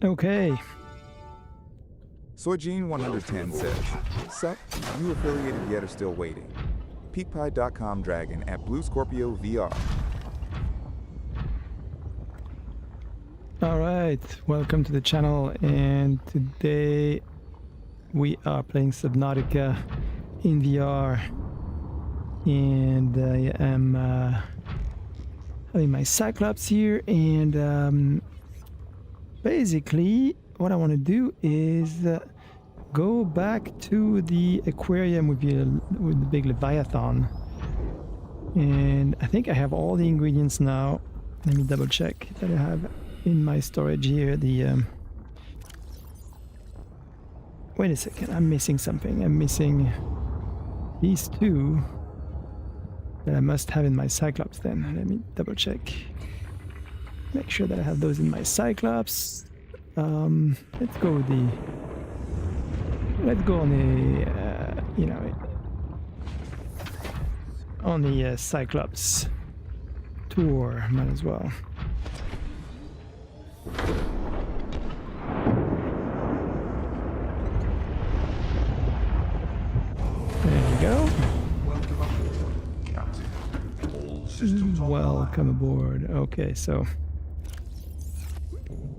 Okay. Soyjean110 says, Sup, you affiliated yet are still waiting. PeakPie.com Dragon at Blue Scorpio VR. Alright, welcome to the channel, and today we are playing Subnautica in VR, and I am having my Cyclops here, and basically what I want to do is go back to the aquarium with the big Leviathan, and I think I have all the ingredients now. Let me double check that I have in my storage here wait a second, I'm missing something. I'm missing these two that I must have in my Cyclops then. Let me double check. Make sure that I have those in my Cyclops. Let's go with the... Let's go on the, on the Cyclops tour, might as well. There you go. Welcome aboard. Okay, so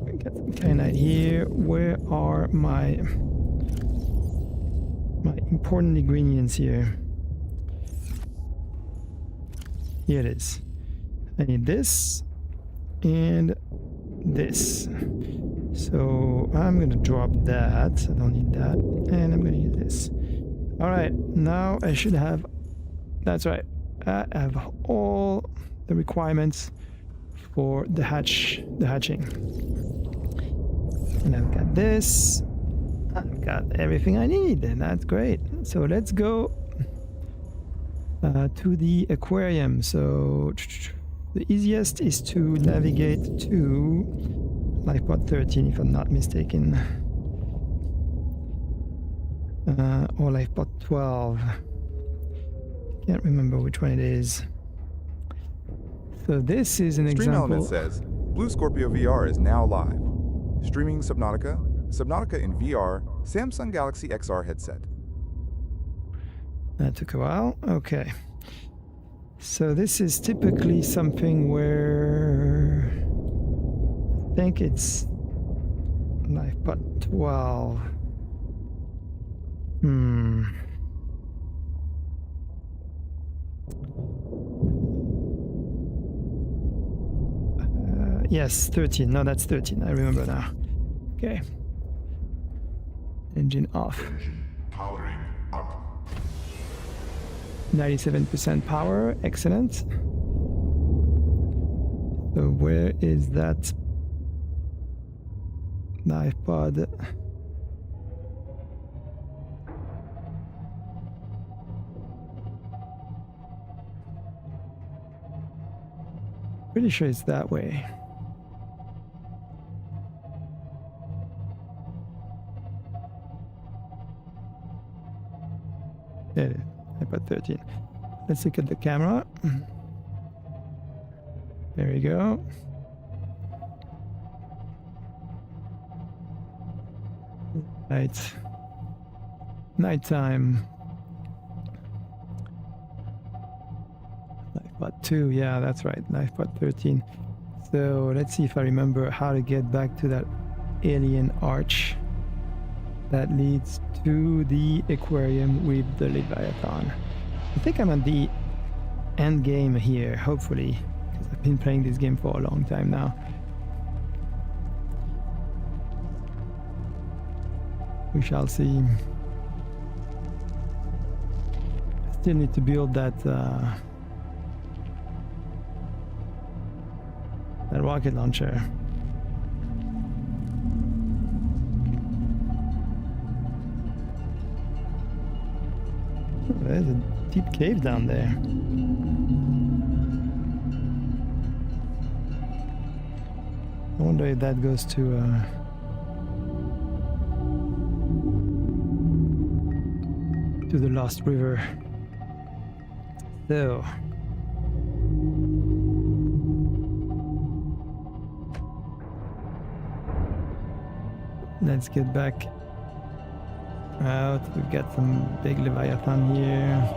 I got some kyanite here. Where are my important ingredients here? Here it is. I need this and this. So I'm gonna drop that. I don't need that, and I'm gonna use this. All right, now I should have. That's right. I have all the requirements for the hatching, and I've got this. I've got everything I need, and that's great. So let's go to the aquarium. So the easiest is to navigate to lifepod 13, if I'm not mistaken, or lifepod 12. Can't remember which one it is. So this is an Stream example. Element says, Blue Scorpio VR is now live. Streaming Subnautica, Subnautica in VR, Samsung Galaxy XR headset. That took a while. Okay. So this is typically something where I think it's lifepod 12. Yes, 13. No, that's 13. I remember now. Okay. Engine off. Engine powering up. 97% power. Excellent. So where is that knife pod? Pretty sure it's that way. There it is. iPad 13. Let's look at the camera. There we go. Right. Nighttime. Lifepod 2, yeah, that's right. Lifepod 13. So let's see if I remember how to get back to that alien arch that leads to the aquarium with the Leviathan. I think I'm at the end game here, hopefully, because I've been playing this game for a long time now. We shall see. I still need to build that that rocket launcher. There's a deep cave down there. I wonder if that goes to the Lost River. So let's get back out. We've got some big Leviathan here.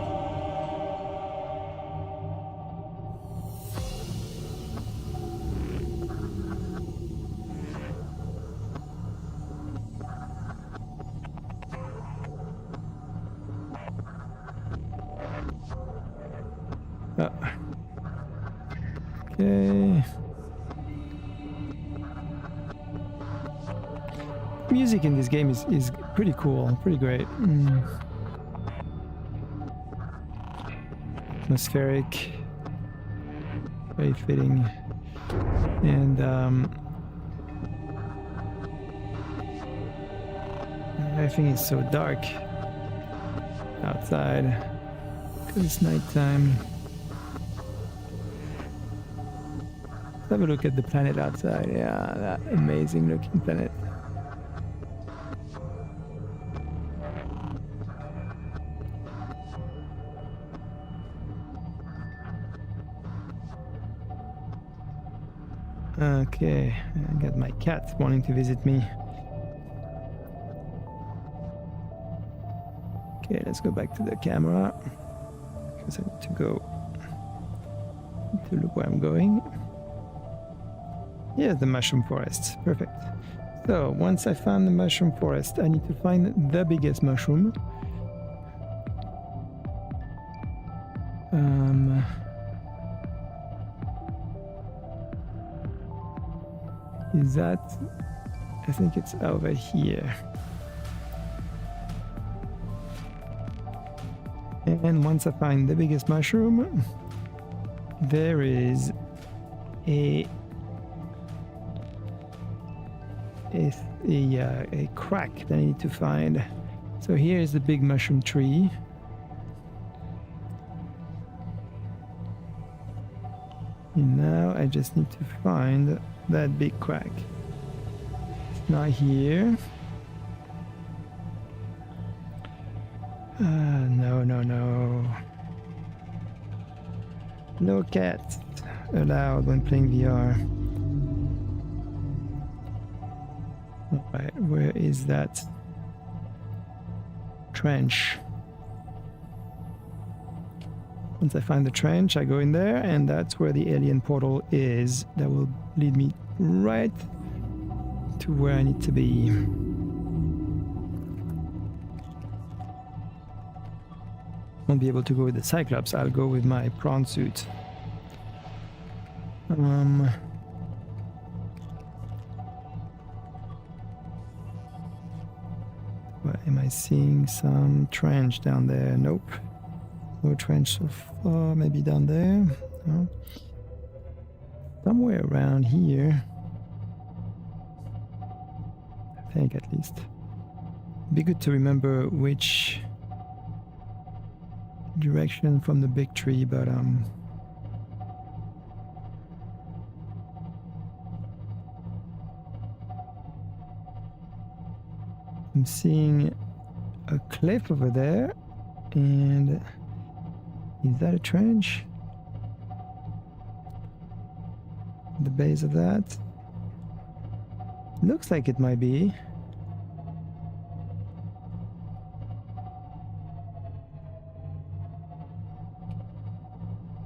Okay. Music in this game is pretty cool, pretty great. Atmospheric, very fitting, and everything is so dark outside because it's nighttime. Let's have a look at the planet outside. Yeah, that amazing looking planet. Okay, I got my cat wanting to visit me. Okay, let's go back to the camera because I need to go to look where I'm going. Here's the mushroom forest. Perfect. So once I found the mushroom forest, I need to find the biggest mushroom. Is that? I think it's over here. And once I find the biggest mushroom, there is a crack that I need to find. So here is the big mushroom tree. And now I just need to find that big crack. It's not here. No. No cats allowed when playing VR. Alright, where is that trench? Once I find the trench, I go in there, and that's where the alien portal is. That will lead me right to where I need to be. Won't be able to go with the Cyclops. I'll go with my prawn suit. What am I seeing? Some trench down there? Nope. No trench so far. Maybe down there. No. Somewhere around here. I think at least. It'd be good to remember which direction from the big tree, but I'm seeing a cliff over there, and is that a trench? The base of that? Looks like it might be.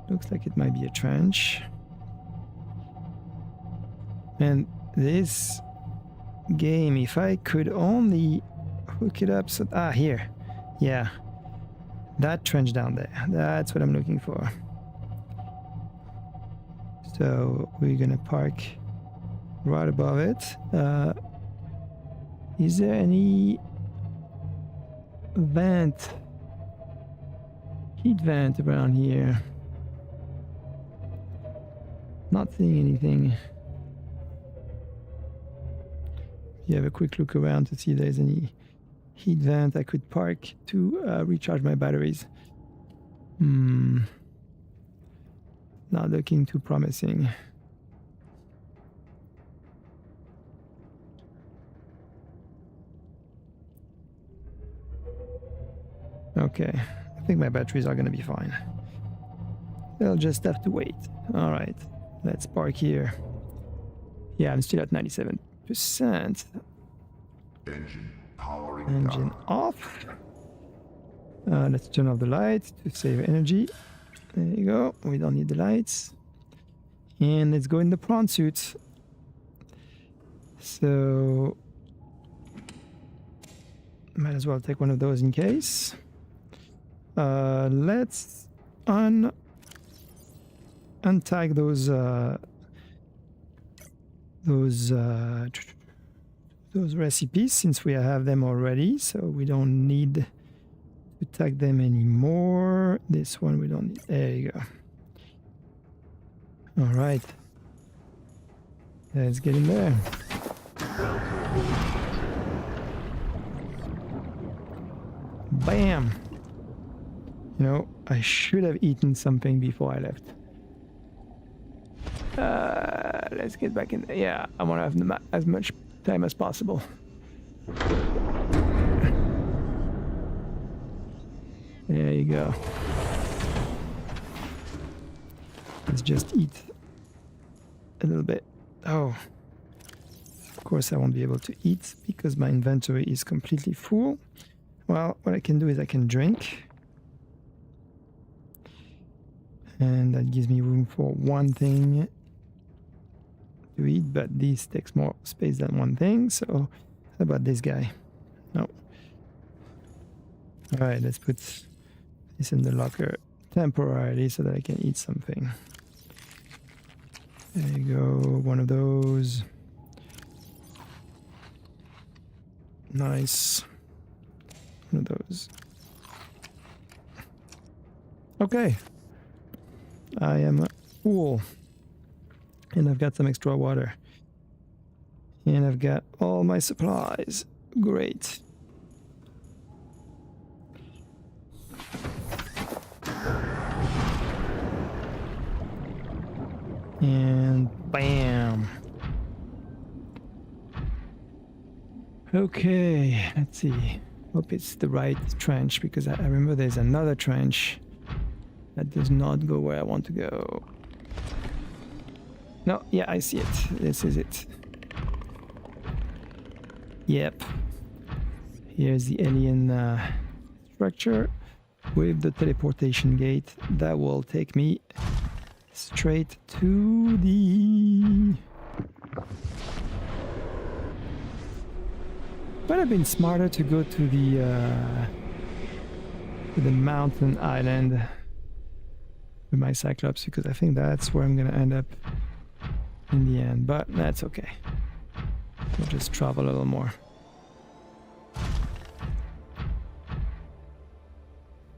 Looks like it might be a trench. And this game, if I could only hook it up so... Ah, here. Yeah. That trench down there. That's what I'm looking for. So we're gonna park right above it. Is there any vent? Heat vent around here? Not seeing anything. You have a quick look around to see if there's any heat vent I could park to recharge my batteries. Not looking too promising. Okay, I think my batteries are gonna be fine. They'll just have to wait. All right. Let's park here. Yeah, I'm still at 97%. Engine powering Engine down. off. Let's turn off the lights to save energy. There you go. We don't need the lights. And let's go in the prawn suit. So might as well take one of those in case. Let's untag those recipes since we have them already, so we don't need to tag them anymore. This one we don't need. There you go. All right, let's get in there. Bam. You know, I should have eaten something before I left. Let's get back in there. Yeah, I want to have as much time as possible. There you go. Let's just eat a little bit. Oh, of course I won't be able to eat because my inventory is completely full. Well, what I can do is I can drink. And that gives me room for one thing to eat, but this takes more space than one thing. So how about this guy? No. All right, let's put this in the locker temporarily so that I can eat something. There you go, one of those. Nice. One of those. Okay. I am full. And I've got some extra water. And I've got all my supplies. Great. And bam. Okay, let's see. Hope it's the right trench because I remember there's another trench that does not go where I want to go. No, yeah, I see it. This is it. Yep. Here's the alien structure with the teleportation gate that will take me straight to the... Would have been smarter to go to the mountain island with my Cyclops because I think that's where I'm gonna end up in the end, but that's okay. We'll just travel a little more.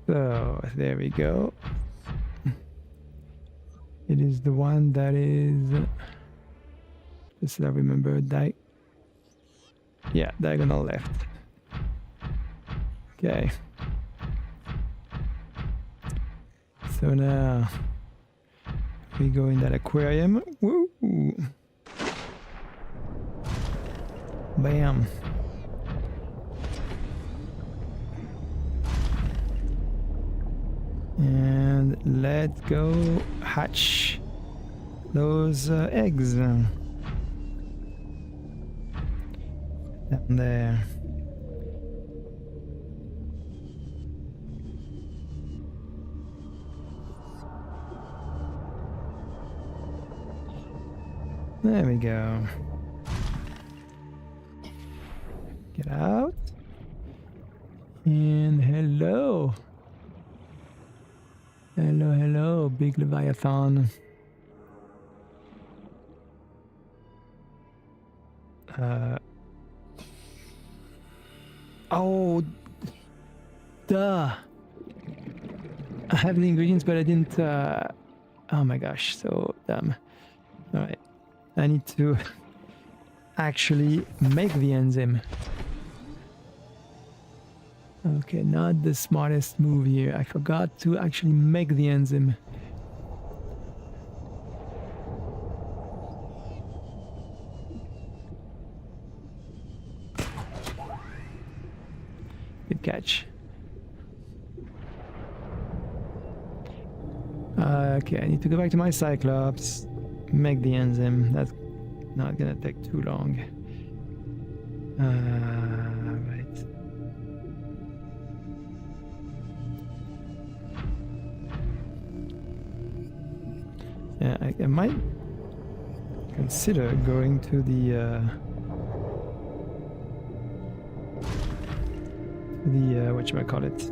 So there we go. It is the one that is, just so I remember, yeah, diagonal left. Okay. So now we go in that aquarium. Woo! Bam. And let's go hatch those eggs down there. There we go. Get out. And hello. Hello, hello, big Leviathan. Oh, duh. I have the ingredients, but I didn't, oh my gosh, so dumb. Alright, I need to actually make the enzyme. Okay, not the smartest move here. I forgot to actually make the enzyme. Good catch. Okay, I need to go back to my Cyclops, make the enzyme. That's not gonna take too long. Right. Yeah, I might consider going to the whatchamacallit.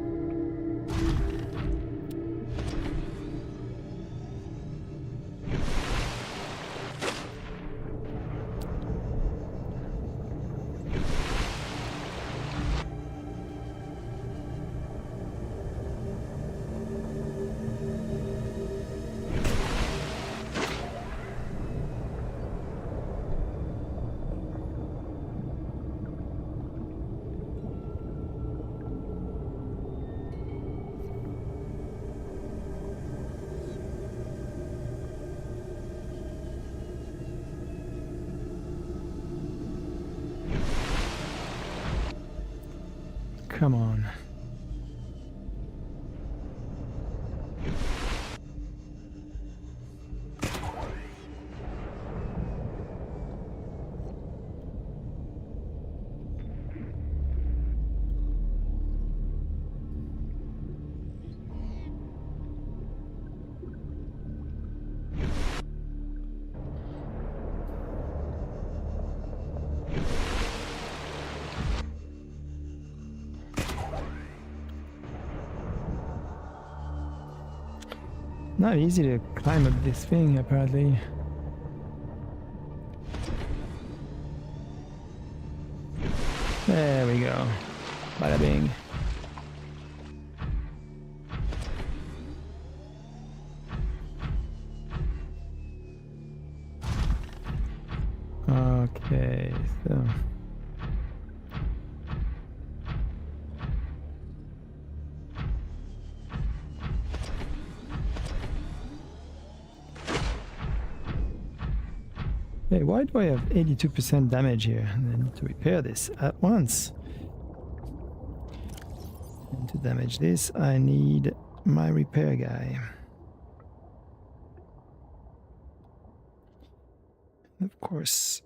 Come on. Not easy to climb up this thing, apparently. There we go. Bada bing. Okay, so... Hey, why do I have 82% damage here? I need to repair this at once. And to damage this, I need my repair guy. Of course.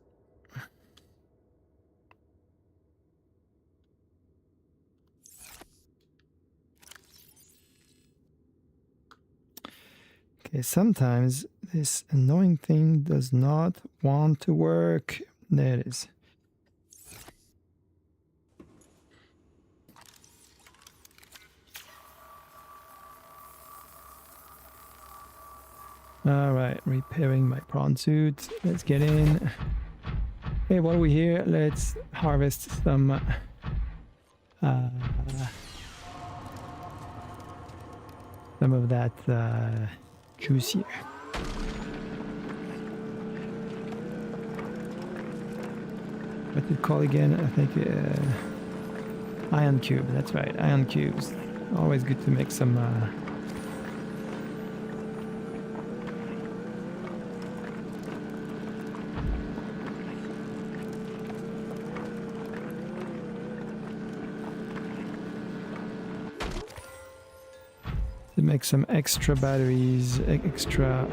Okay, sometimes this annoying thing does not want to work. There it is. All right, repairing my prawn suit. Let's get in. Hey, while we're here, let's harvest some of that juice here. What's it called again? I think iron cube. That's right, iron cubes. Always good to make some to make some extra batteries, extra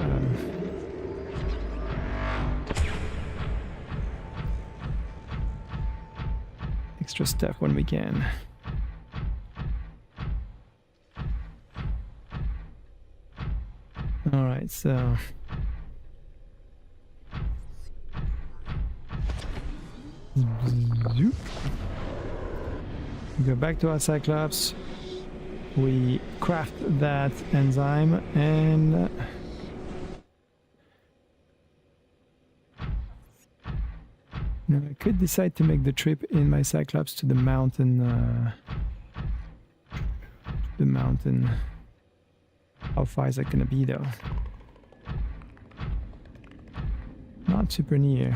extra stuff when we can. All right, so we go back to our Cyclops. We craft that enzyme and now I could decide to make the trip in my Cyclops to the mountain. How far is that gonna be though? Not super near.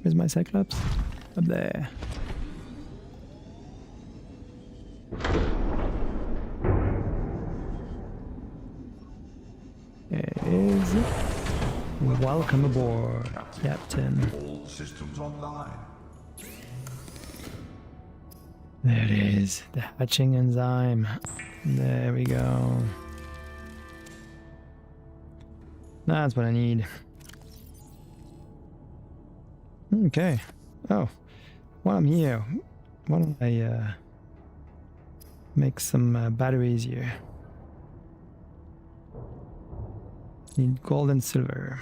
Where's my Cyclops? Up there. There it is. Welcome aboard, Captain. All systems online. There it is, the hatching enzyme. There we go. That's what I need. Okay. Oh, while I'm here, why don't I make some batteries here? Need gold and silver.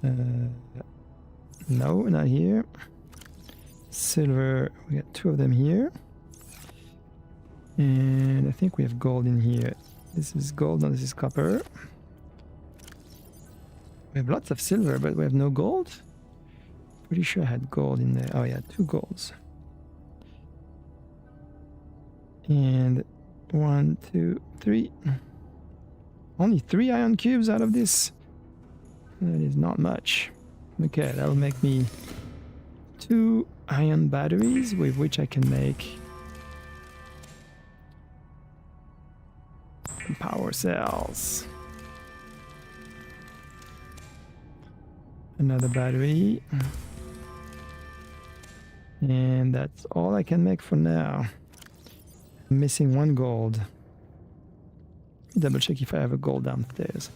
No, not here. Silver, we got 2 of them here. And I think we have gold in here. This is gold, no, this is copper. We have lots of silver, but we have no gold. Pretty sure I had gold in there. Oh yeah, 2 golds. And 1, 2, 3. Only 3 iron cubes out of this. That is not much. Okay, that'll make me 2 iron batteries with which I can make power cells. Another battery. And that's all I can make for now. I'm missing 1 gold. Double check if I have a gold downstairs.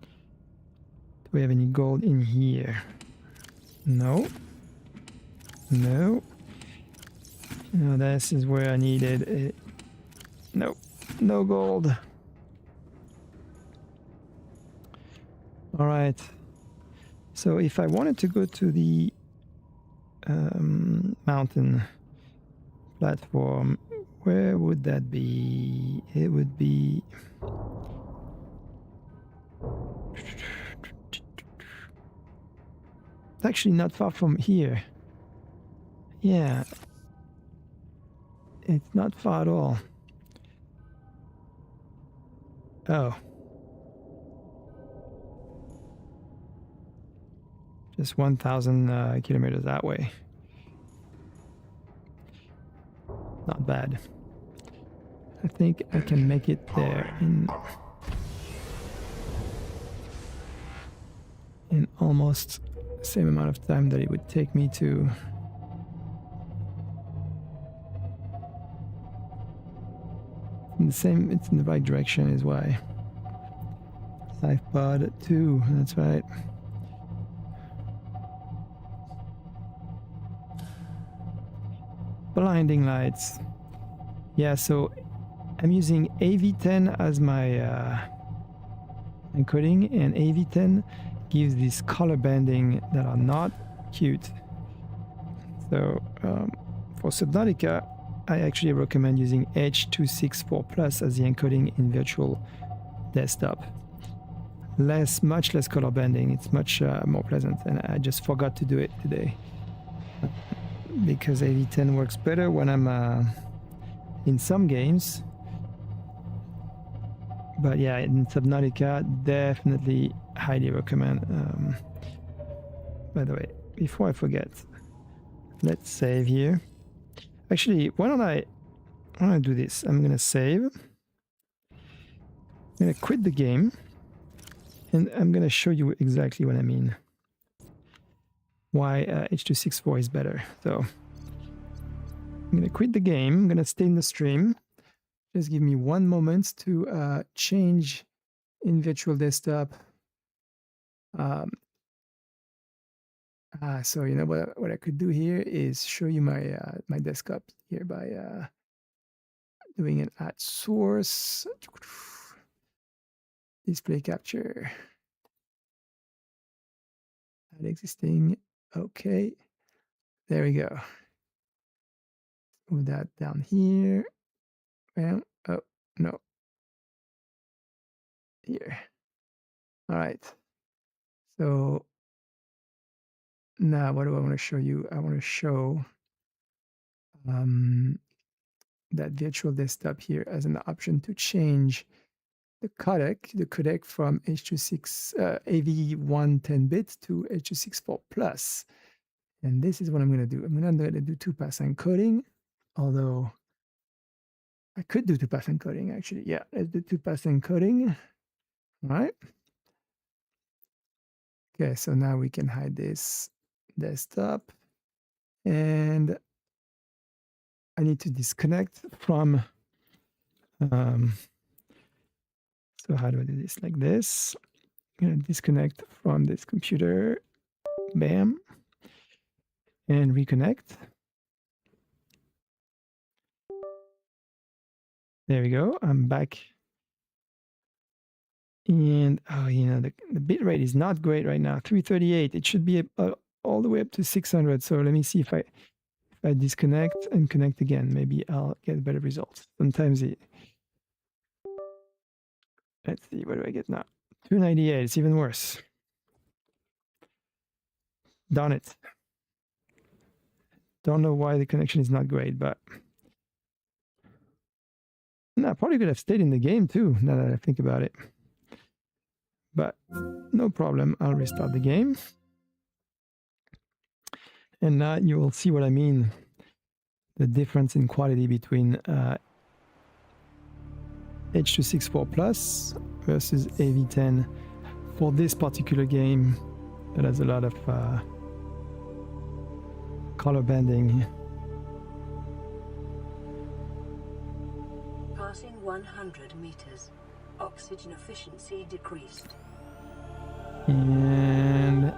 Do we have any gold in here? No. No. No, this is where I needed it. No. No gold. Alright. So if I wanted to go to the mountain platform, where would that be? It would be... It's actually not far from here. Yeah. It's not far at all. Oh. Just 1,000 kilometers that way. Not bad. I think I can make it there in almost the same amount of time that it would take me to it's in the right direction is why. Life pod 2, that's right. Blinding lights. Yeah, so I'm using AV10 as my encoding, and AV10 gives these color banding that are not cute. So for Subnautica, I actually recommend using H.264 Plus as the encoding in virtual desktop. Much less color banding. It's much more pleasant, and I just forgot to do it today because AV10 works better when I'm in some games. But yeah, in Subnautica, definitely highly recommend. By the way, before I forget, let's save here. Actually, why don't I do this? I'm gonna save. I'm gonna quit the game, and I'm gonna show you exactly what I mean. Why H.264 is better. So I'm gonna quit the game. I'm gonna stay in the stream. Just give me 1 moment to change in virtual desktop. So you know what I could do here is show you my my desktop here by doing it at source, display capture, add existing. Okay, there we go. Move that down here. Well, oh no, here. All right. So now what do I want to show you? I want to show that virtual desktop here as an option to change the codec from H.264 AV110-bit to H.264 Plus. And this is what I'm going to do. I'm not going to do 2-pass encoding, although I could do 2-pass encoding actually. Yeah, let's do 2-pass encoding. All right. Okay, so now we can hide this desktop, and I need to disconnect from. So how do I do this? Like this. I'm gonna disconnect from this computer. Bam. And reconnect. There we go. I'm back. And oh, the bit rate is not great right now. 338. It should be all the way up to 600. So let me see if I disconnect and connect again. Maybe I'll get better results. Sometimes let's see, what do I get now? 298. It's even worse. Darn it. Don't know why the connection is not great, but no, probably could have stayed in the game too, now that I think about it. But no problem. I'll restart the game. And now you will see what I mean. The difference in quality between H.264 Plus versus AV10 for this particular game that has a lot of color banding. Passing 100 meters. Oxygen efficiency decreased. And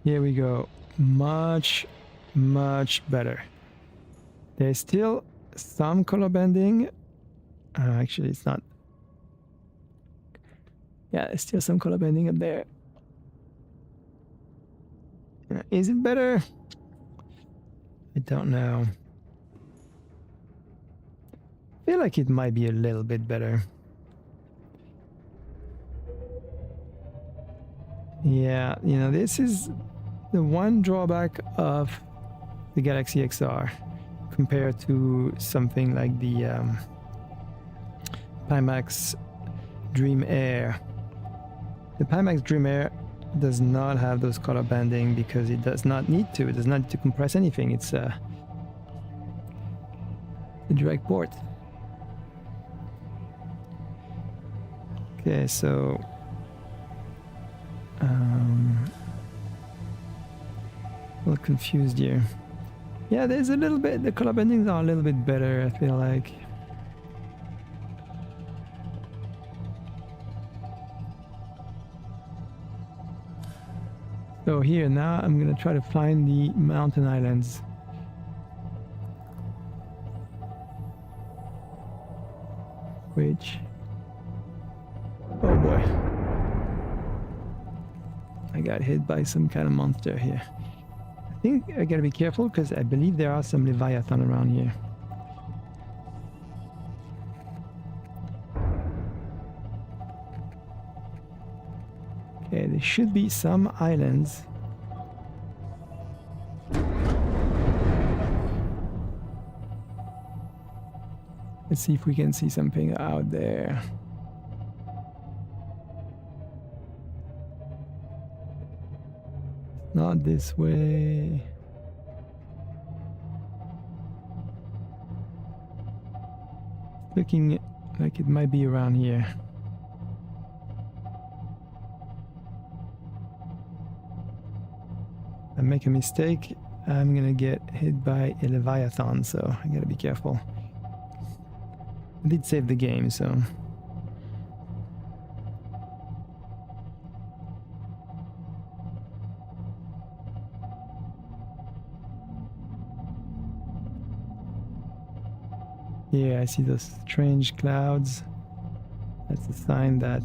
here we go. Much better. There's still some color banding. Actually, it's not. Yeah, there's still some color banding up there. Is it better? I don't know. I feel like it might be a little bit better. Yeah, this is the one drawback of the Galaxy XR compared to something like the Pimax Dream Air. The Pimax Dream Air does not have those color banding because it does not need to. It does not need to compress anything. It's a direct port. Okay, so a little confused here. Yeah, there's a little bit, the color bandings are a little bit better, I feel like. So here, now I'm gonna try to find the mountain islands. Which, oh boy. I got hit by some kind of monster here. I think I gotta be careful because I believe there are some Leviathan around here. Okay, there should be some islands. Let's see if we can see something out there. Not this way. Looking like it might be around here. I make a mistake, I'm gonna get hit by a Leviathan, so I gotta be careful. I did save the game, so. Yeah, I see those strange clouds. That's a sign that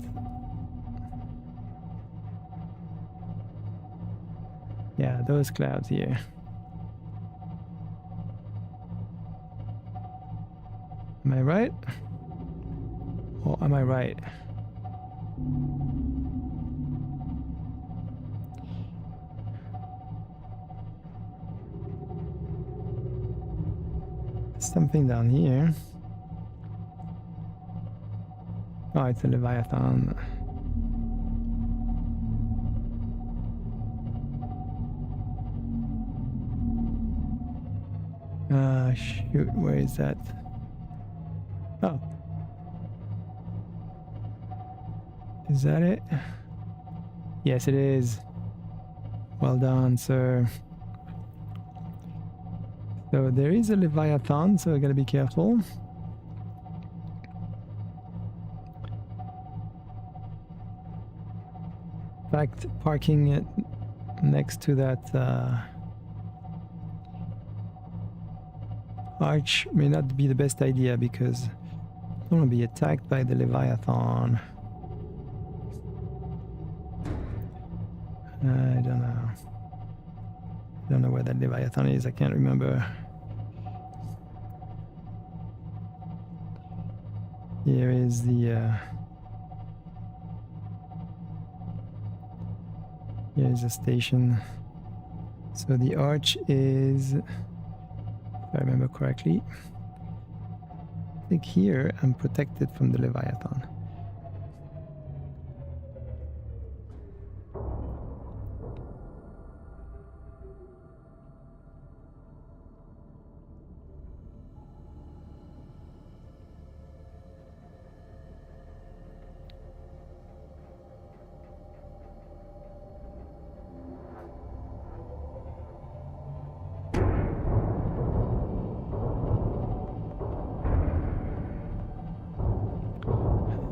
yeah, those clouds here. Am I right? Or am I right? Something down here. Oh, it's a Leviathan. Shoot, where is that? Oh. Is that it? Yes, it is. Well done, sir. So there is a Leviathan, so I gotta be careful. In fact, parking it next to that arch may not be the best idea because I don't want to be attacked by the Leviathan. I don't know. I don't know where that Leviathan is. I can't remember. Here is the here is a station. So the arch is, if I remember correctly, I think here I'm protected from the Leviathan.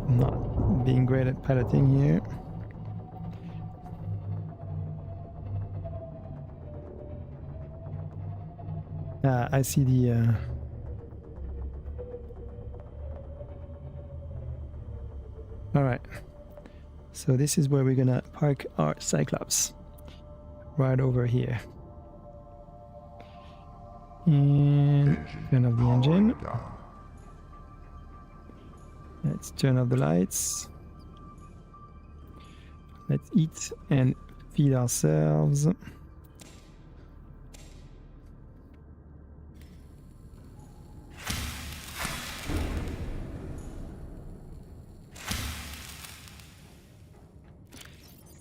I'm not being great at piloting here. I see the all right, so this is where we're gonna park our Cyclops, right over here, and turn off the engine. Powering down. Let's turn off the lights. Let's eat and feed ourselves.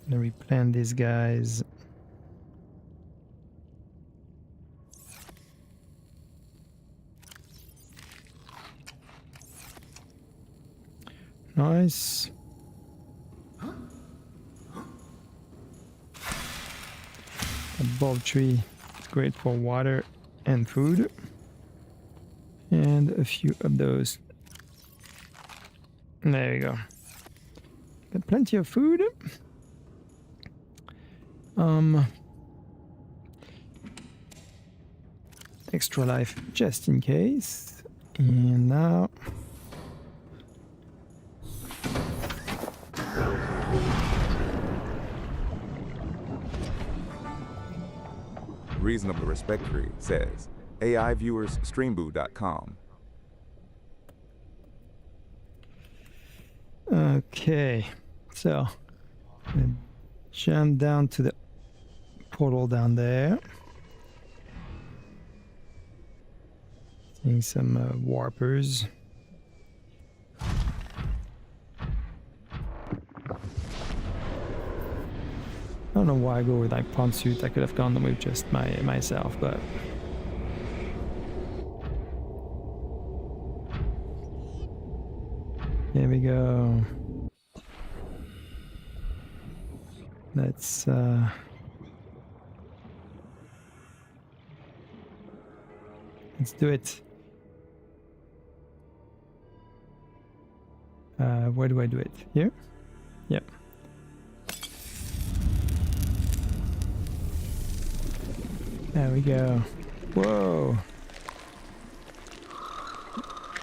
Gonna replan these guys. Nice. A bulb tree is great for water and food. And a few of those. There we go. Got plenty of food. Extra life just in case. And now Reasonable Respectory says AI viewers streamboo.com. okay, so jump down to the portal down there. Seeing some warpers. I don't know why I go with like pump suit. I could have gone with just myself, but here we go. Let's do it. Where do I do it? Here? Yep. There we go. Whoa.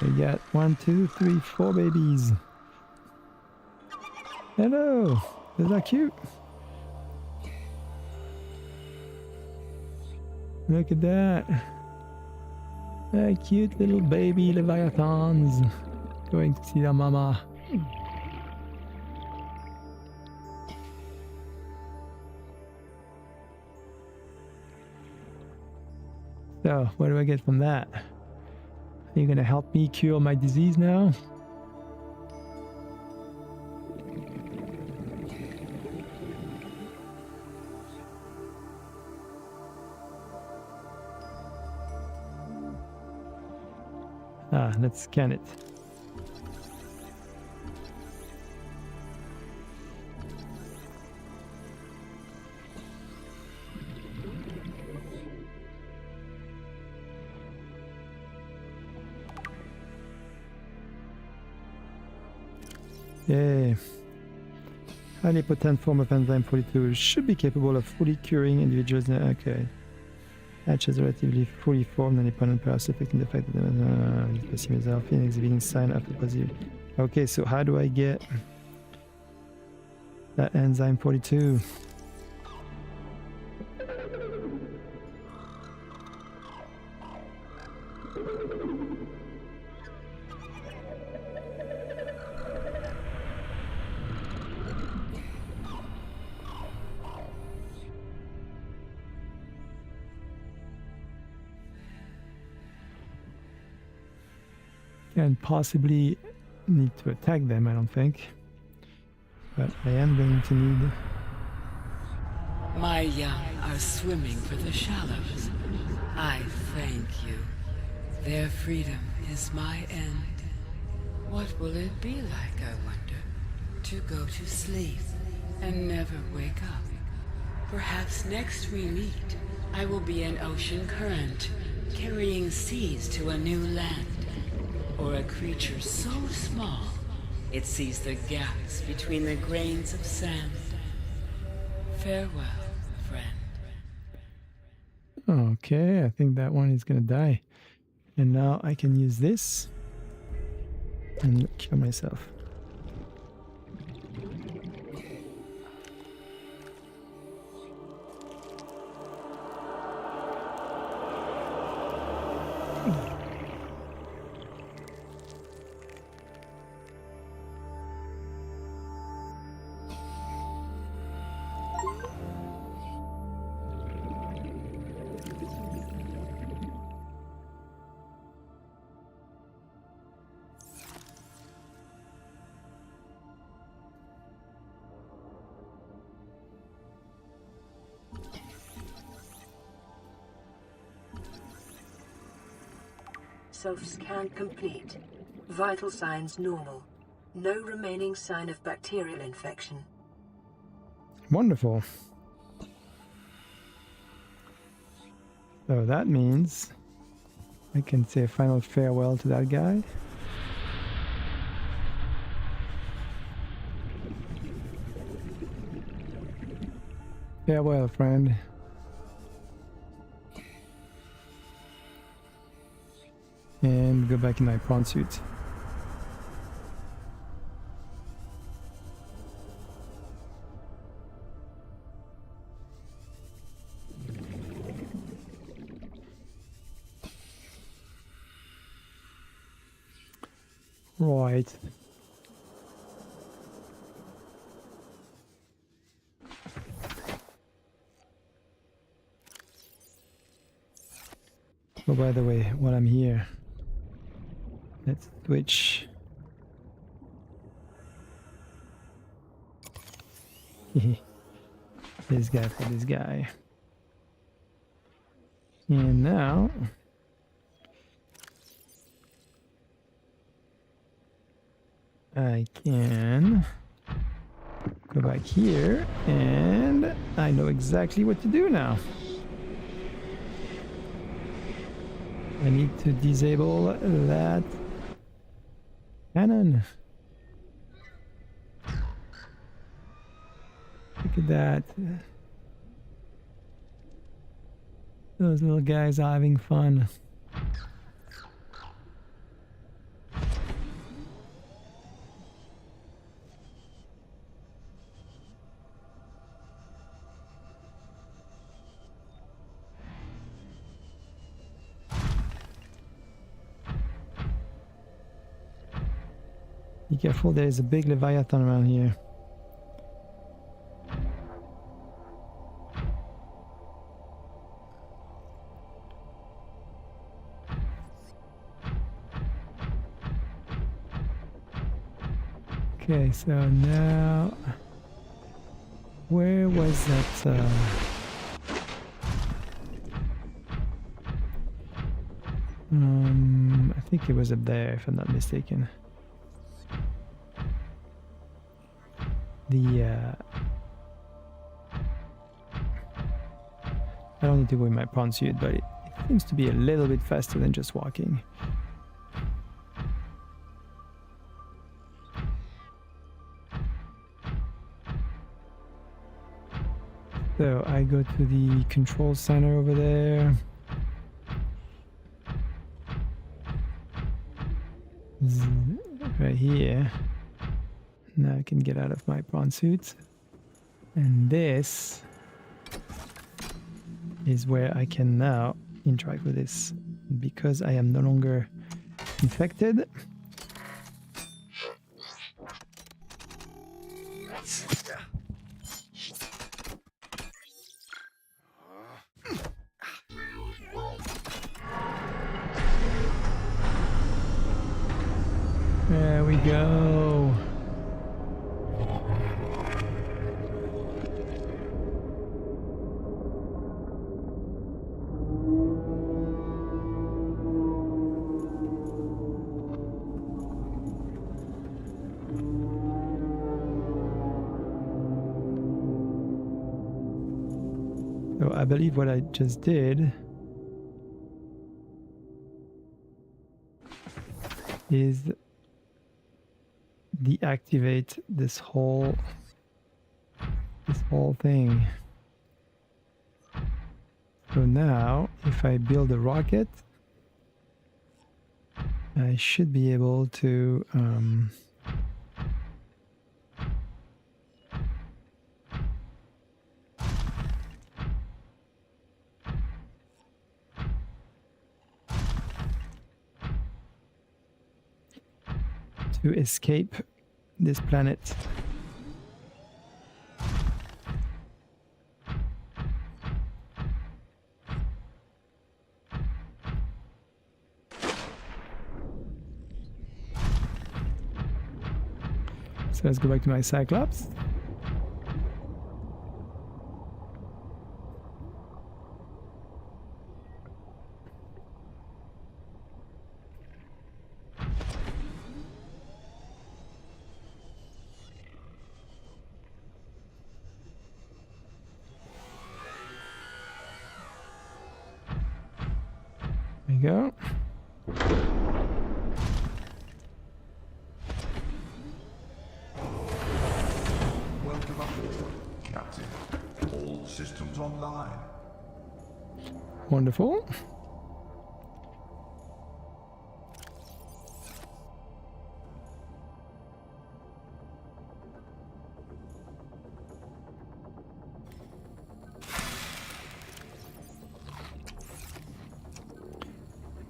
We got 1, 2, 3, 4 babies. Hello. Those are cute. Look at that. They're cute little baby leviathans going to see their mama. So, what do I get from that? Are you gonna help me cure my disease now? Let's scan it. Yay. Highly potent form of enzyme 42 should be capable of fully curing individuals. Okay. Hatch is relatively fully formed and opponent perhaps affecting the fact that the specimen is healthy and exhibiting sign of the positive. Okay, so how do I get that enzyme 42? And possibly need to attack them, I don't think. But I am going to need... My young are swimming for the shallows. I thank you. Their freedom is my end. What will it be like, I wonder, to go to sleep and never wake up? Perhaps next we meet, I will be an ocean current, carrying seas to a new land. Or a creature so small, it sees the gaps between the grains of sand. Farewell, friend. Okay, I think that one is gonna die. And now I can use this and kill myself. Self-scan complete. Vital signs normal. No remaining sign of bacterial infection. Wonderful. So that means I can say a final farewell to that guy. Farewell, friend. And go back in my prawn suit. Right. Oh, by the way, while I'm here, let's switch. This guy for this guy. And now I can go back here and I know exactly what to do now. I need to disable that cannon. Look at that. Those little guys are having fun. Be careful, there is a big Leviathan around here. Okay, so now where was that? I think it was up there, if I'm not mistaken. I don't need to go in my prawn suit, but it seems to be a little bit faster than just walking. So I go to the control center over there. Right here. Now I can get out of my prawn suit. And this is where I can now interact with this. Because I am no longer infected. There we go. So I believe what I just did is deactivate this whole thing. So now if I build a rocket, I should be able to escape this planet. So let's go back to my Cyclops. There you go. Welcome aboard, Captain. All systems online. Wonderful.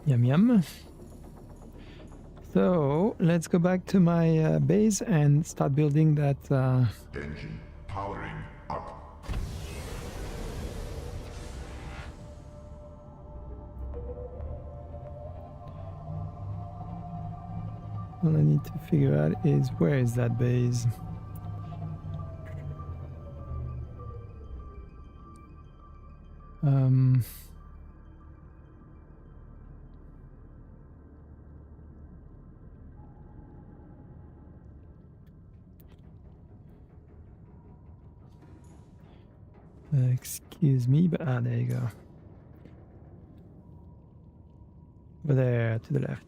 Yum yum. So let's go back to my base and start building that. Engine powering up. All I need to figure out is where is that base. Excuse me, but there you go. Over there to the left.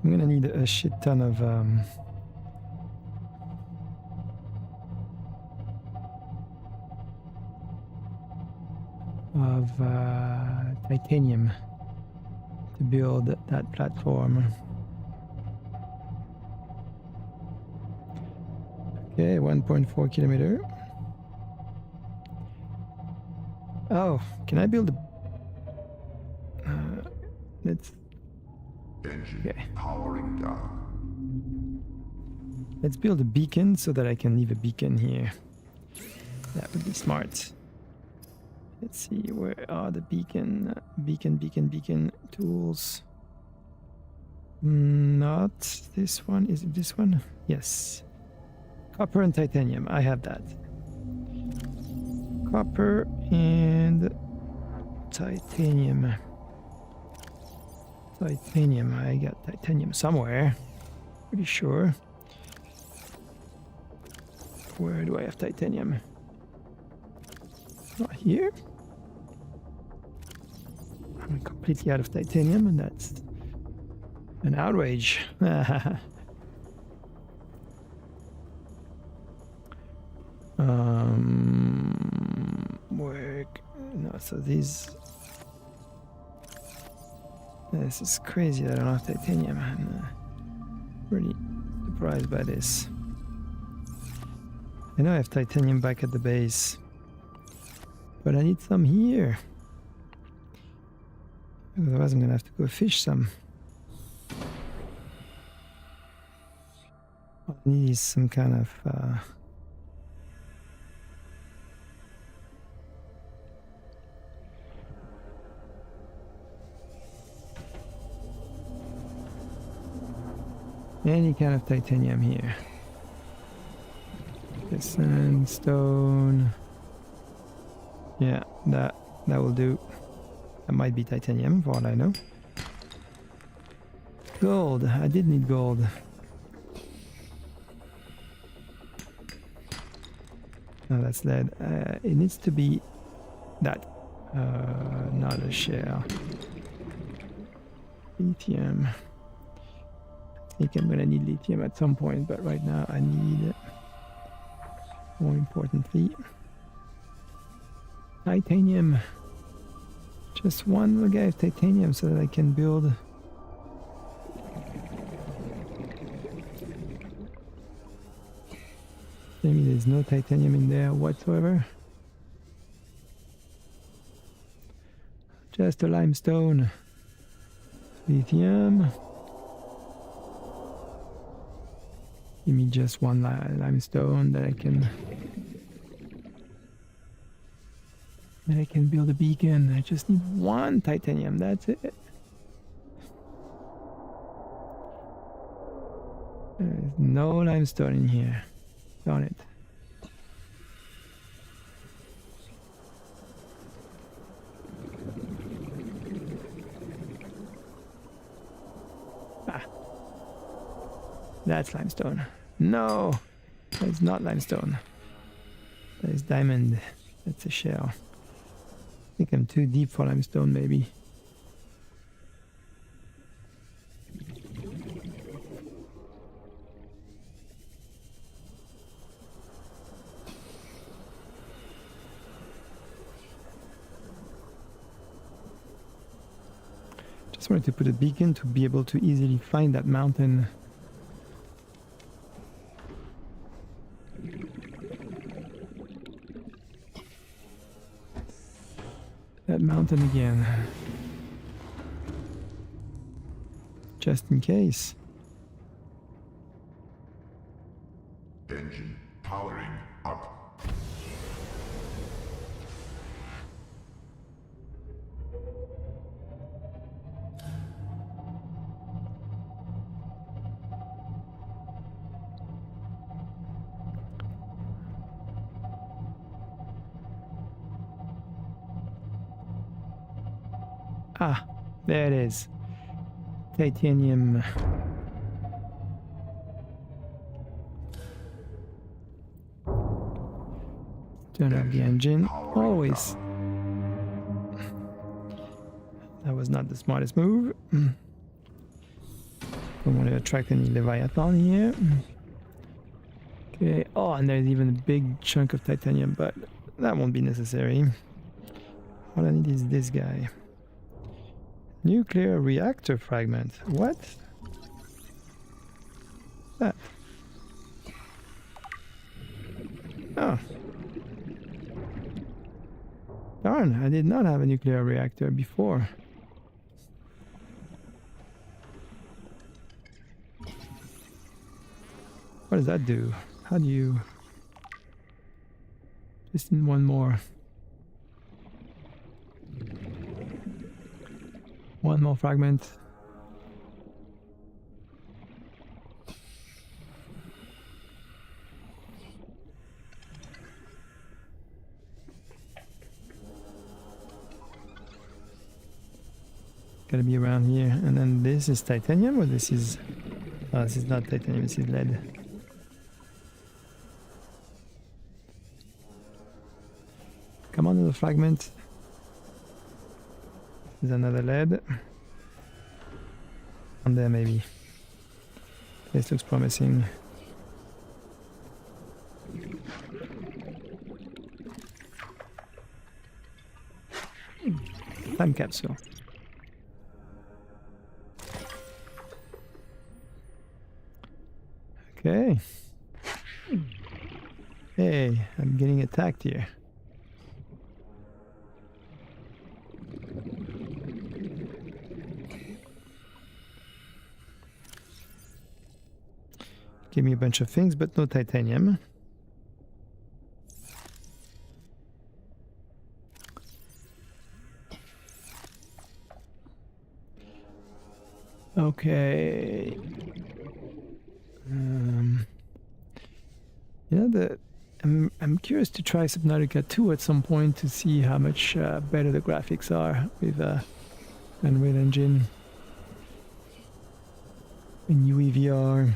I'm gonna need a shit ton of titanium to build that platform. Okay, 1.4 kilometer. Oh, can I build a... let's... Engine Okay. powering down. Let's build a beacon so that I can leave a beacon here. That would be smart. Let's see, where are the beacon tools? Not this one. Is it this one? Yes. Copper and titanium. I have that. Copper and titanium. Titanium. I got titanium somewhere. Pretty sure. Where do I have titanium? Not here. I'm completely out of titanium, and that's an outrage. Work. No, so these. This is crazy that I don't have titanium. I'm really surprised by this. I know I have titanium back at the base, but I need some here. Otherwise, I'm gonna have to go fish some. What I need is some kind of. Any kind of titanium here. The sandstone. Yeah, that will do. That might be titanium for all I know. Gold. I did need gold. No, that's lead. It needs to be that. Not a shell. Lithium. I think I'm gonna need lithium at some point, but right now I need it. More importantly, titanium. Just one little guy of titanium so that I can build. Maybe there's no titanium in there whatsoever. Just a limestone. Lithium. Give me just one limestone that I can build a beacon. I just need one titanium, that's it. There's no limestone in here. Darn it. That's limestone. No, that's not limestone. That is diamond. That's a shell. I think I'm too deep for limestone, maybe. Just wanted to put a beacon to be able to easily find that mountain. That mountain again. Just in case. Engine powering up. Ah, there it is. Titanium. Turn off the engine. Always. That was not the smartest move. Don't want to attract any Leviathan here. Okay. Oh, and there's even a big chunk of titanium, but that won't be necessary. All I need is this guy. Nuclear reactor fragment. What? That. Oh. Darn, I did not have a nuclear reactor before. What does that do? How do you... Just need one more. One more fragment. Gotta be around here. And then this is titanium, or this is... Oh, this is not titanium, this is lead. Come on, the fragment. There's another lead. On there, maybe. This looks promising. Time capsule. Okay. Hey, I'm getting attacked here. Give me a bunch of things, but no titanium. Okay. I'm curious to try Subnautica 2 at some point to see how much better the graphics are with Unreal Engine and UEVR.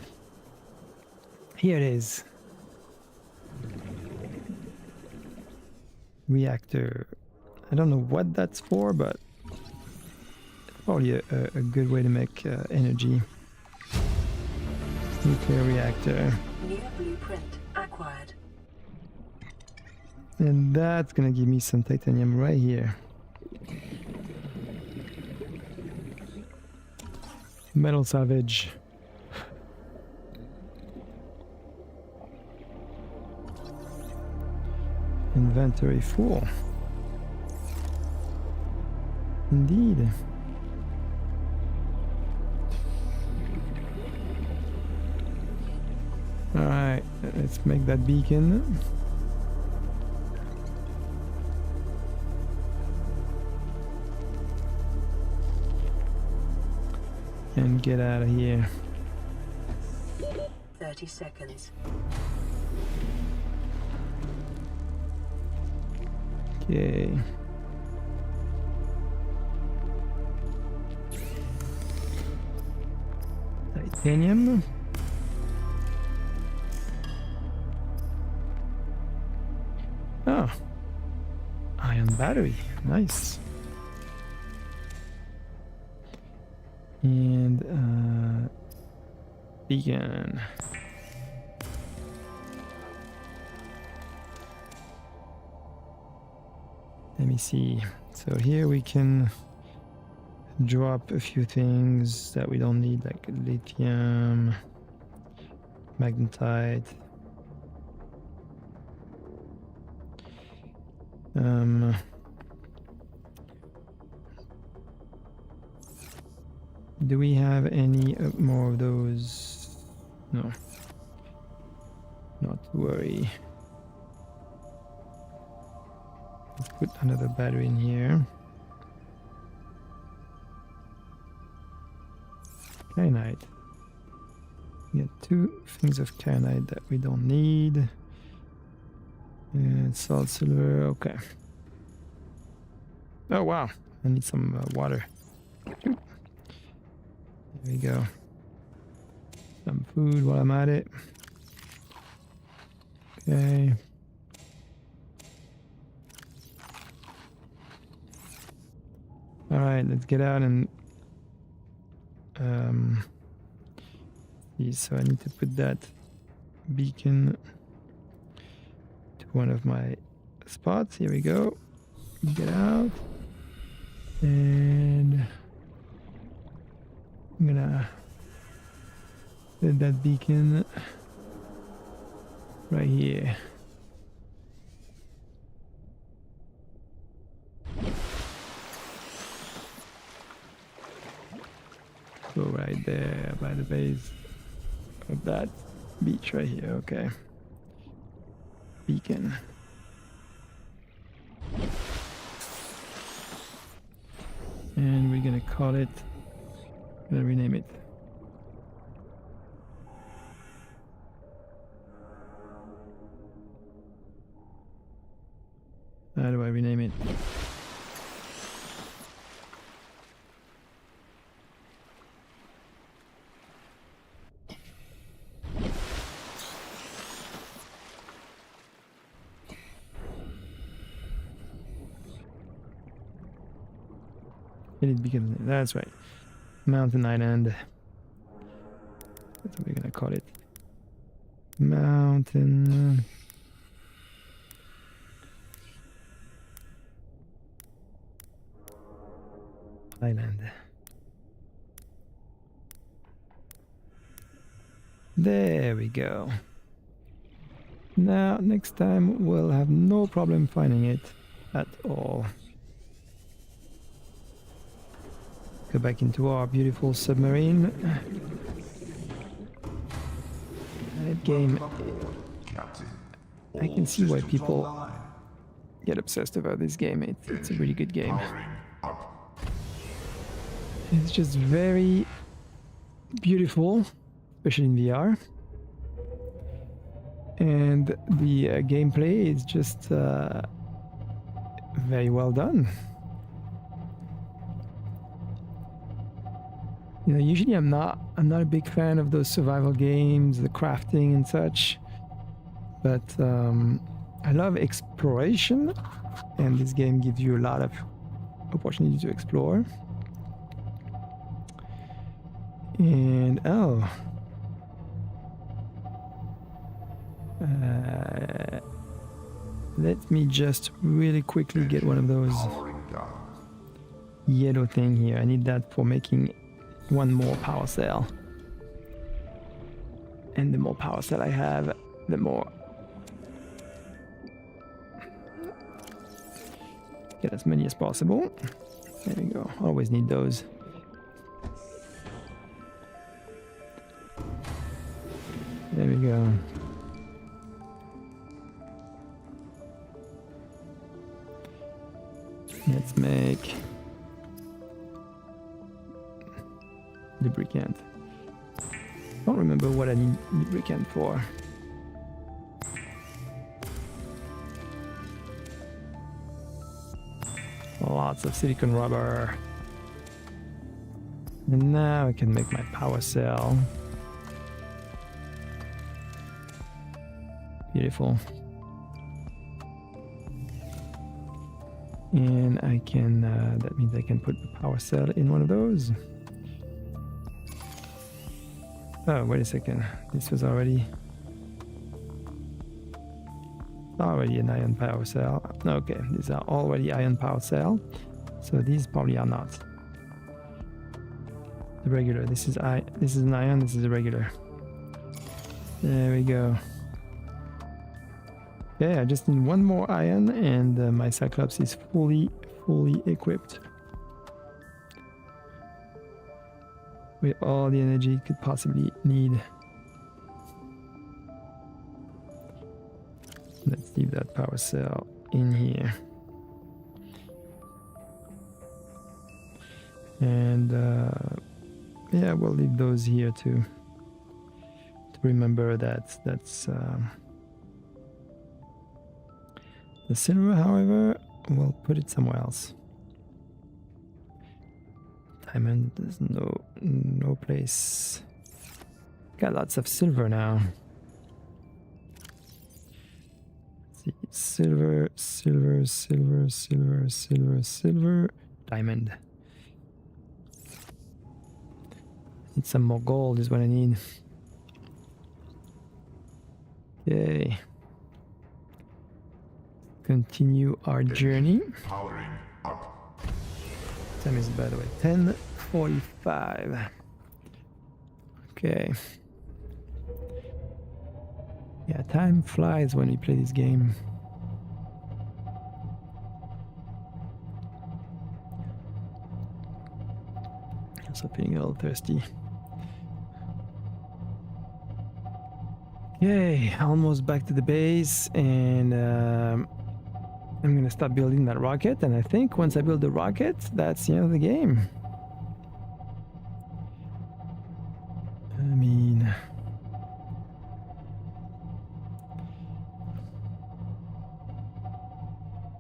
Here it is. Reactor. I don't know what that's for, but it's probably a good way to make energy. Nuclear reactor. New blueprint acquired. And that's gonna give me some titanium right here. Metal salvage. Inventory full. Indeed. Alright, let's make that beacon. And get out of here. 30 seconds. Okay. Titanium. Oh. Ion battery. Nice. And beacon. Let me see. So here we can drop a few things that we don't need, like lithium, magnetite. Do we have any more of those? No. Not to worry. Let's put another battery in here. Kyanite. We got 2 things of kyanite that we don't need. And salt silver, okay. Oh wow, I need some water. There we go. Some food while I'm at it. Okay. Alright, let's get out and see, so I need to put that beacon to one of my spots. Here we go. Get out. And I'm gonna put that beacon right here. Go right there by the base of that beach right here. Okay. Beacon. And we're gonna call it, gonna rename it. How do I rename it? It becomes, that's right. Mountain Island. That's what we're gonna call it. Mountain Island. There we go. Now, next time we'll have no problem finding it at all. Go back into our beautiful submarine. That game, Captain. I can see why Systems people online. get obsessed about this game. It's a really good game. Powering up. It's just very beautiful, especially in VR. And the gameplay is just very well done. You know, usually I'm not a big fan of those survival games, the crafting and such. But I love exploration, and this game gives you a lot of opportunity to explore. And let me just really quickly get one of those Powering down. yellow thing here. I need that for making one more power cell. And the more power cell I have, the more get as many as possible. There we go. Always need those. There we go. Let's make lubricant. Don't remember what I need lubricant for. Lots of silicon rubber. And now I can make my power cell. Beautiful. And I can, that means I can put the power cell in one of those. Oh, wait a second. This was already an iron power cell. Okay, these are already iron power cell. So these probably are not. The regular. This is an iron, this is a regular. There we go. Okay, I just need one more iron and my Cyclops is fully equipped. With all the energy it could possibly need. Let's leave that power cell in here. And yeah, we'll leave those here too. To remember that that's the silver, however, we'll put it somewhere else. Diamond, there's no place. Got lots of silver now. Let's see, silver, diamond. Need some more gold is what I need. Okay. Continue our journey. Powering up. Time is, by the way, 10:45. Okay. Yeah, time flies when we play this game. Also feeling a little thirsty. Okay, almost back to the base, and I'm gonna start building that rocket, and I think once I build the rocket, that's the end of the game. I mean,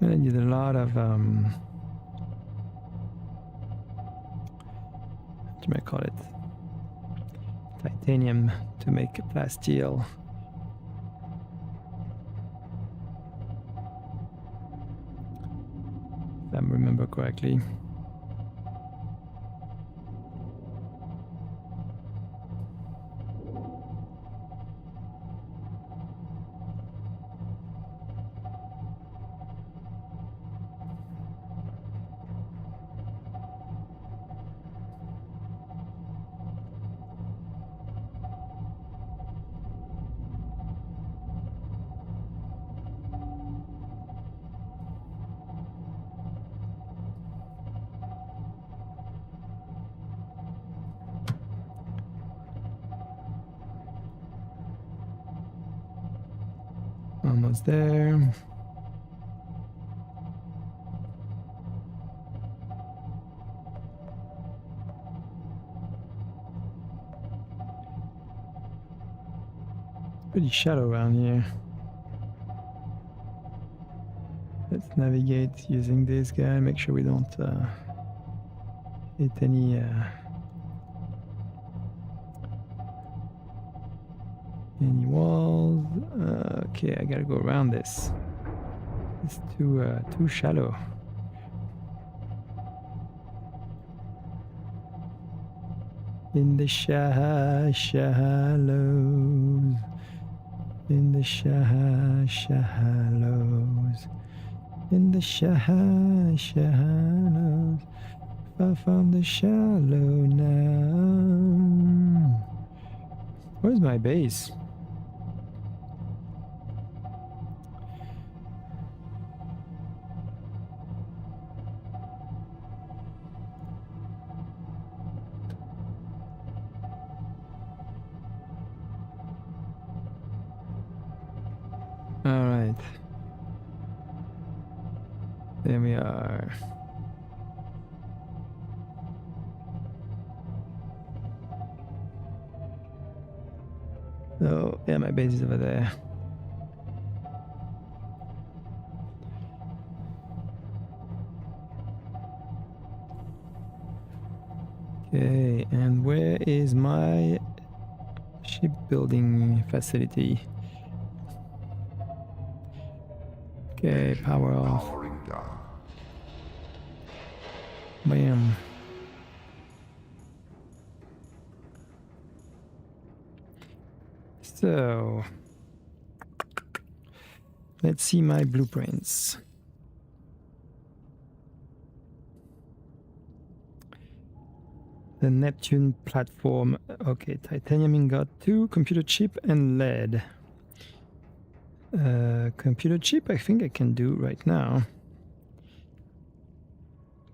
I need a lot of what do I call it? Titanium to make plasteel. If I remember correctly. Almost there. Pretty shallow around here. Let's navigate using this guy. Make sure we don't hit any walls. Okay, I gotta go around this. It's too shallow. In the shallows. In the shallows. In the shallows. Far from the shallow now. Where's my base? All right. There we are. So, yeah, my base is over there. Okay, and where is my shipbuilding facility? Okay, power off. Powering down. Bam. So, let's see my blueprints. The Neptune platform. Okay, titanium ingot 2, computer chip, and lead. Computer chip, I think I can do right now.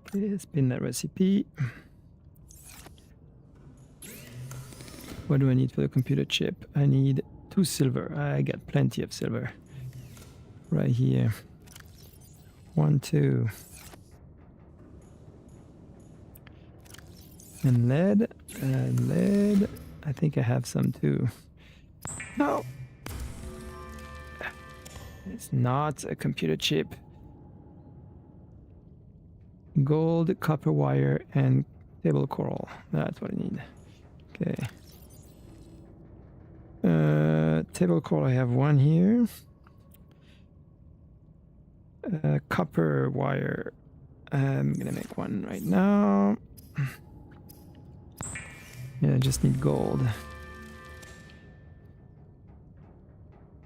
Okay, spin that recipe. What do I need for the computer chip? I need 2 silver. I got plenty of silver. Right here. 1, 2. And lead. Lead. I think I have some too. No! It's not a computer chip. Gold, copper wire, and table coral. That's what I need. Okay. Table coral, I have 1 here. Copper wire. I'm gonna make 1 right now. Yeah, I just need gold.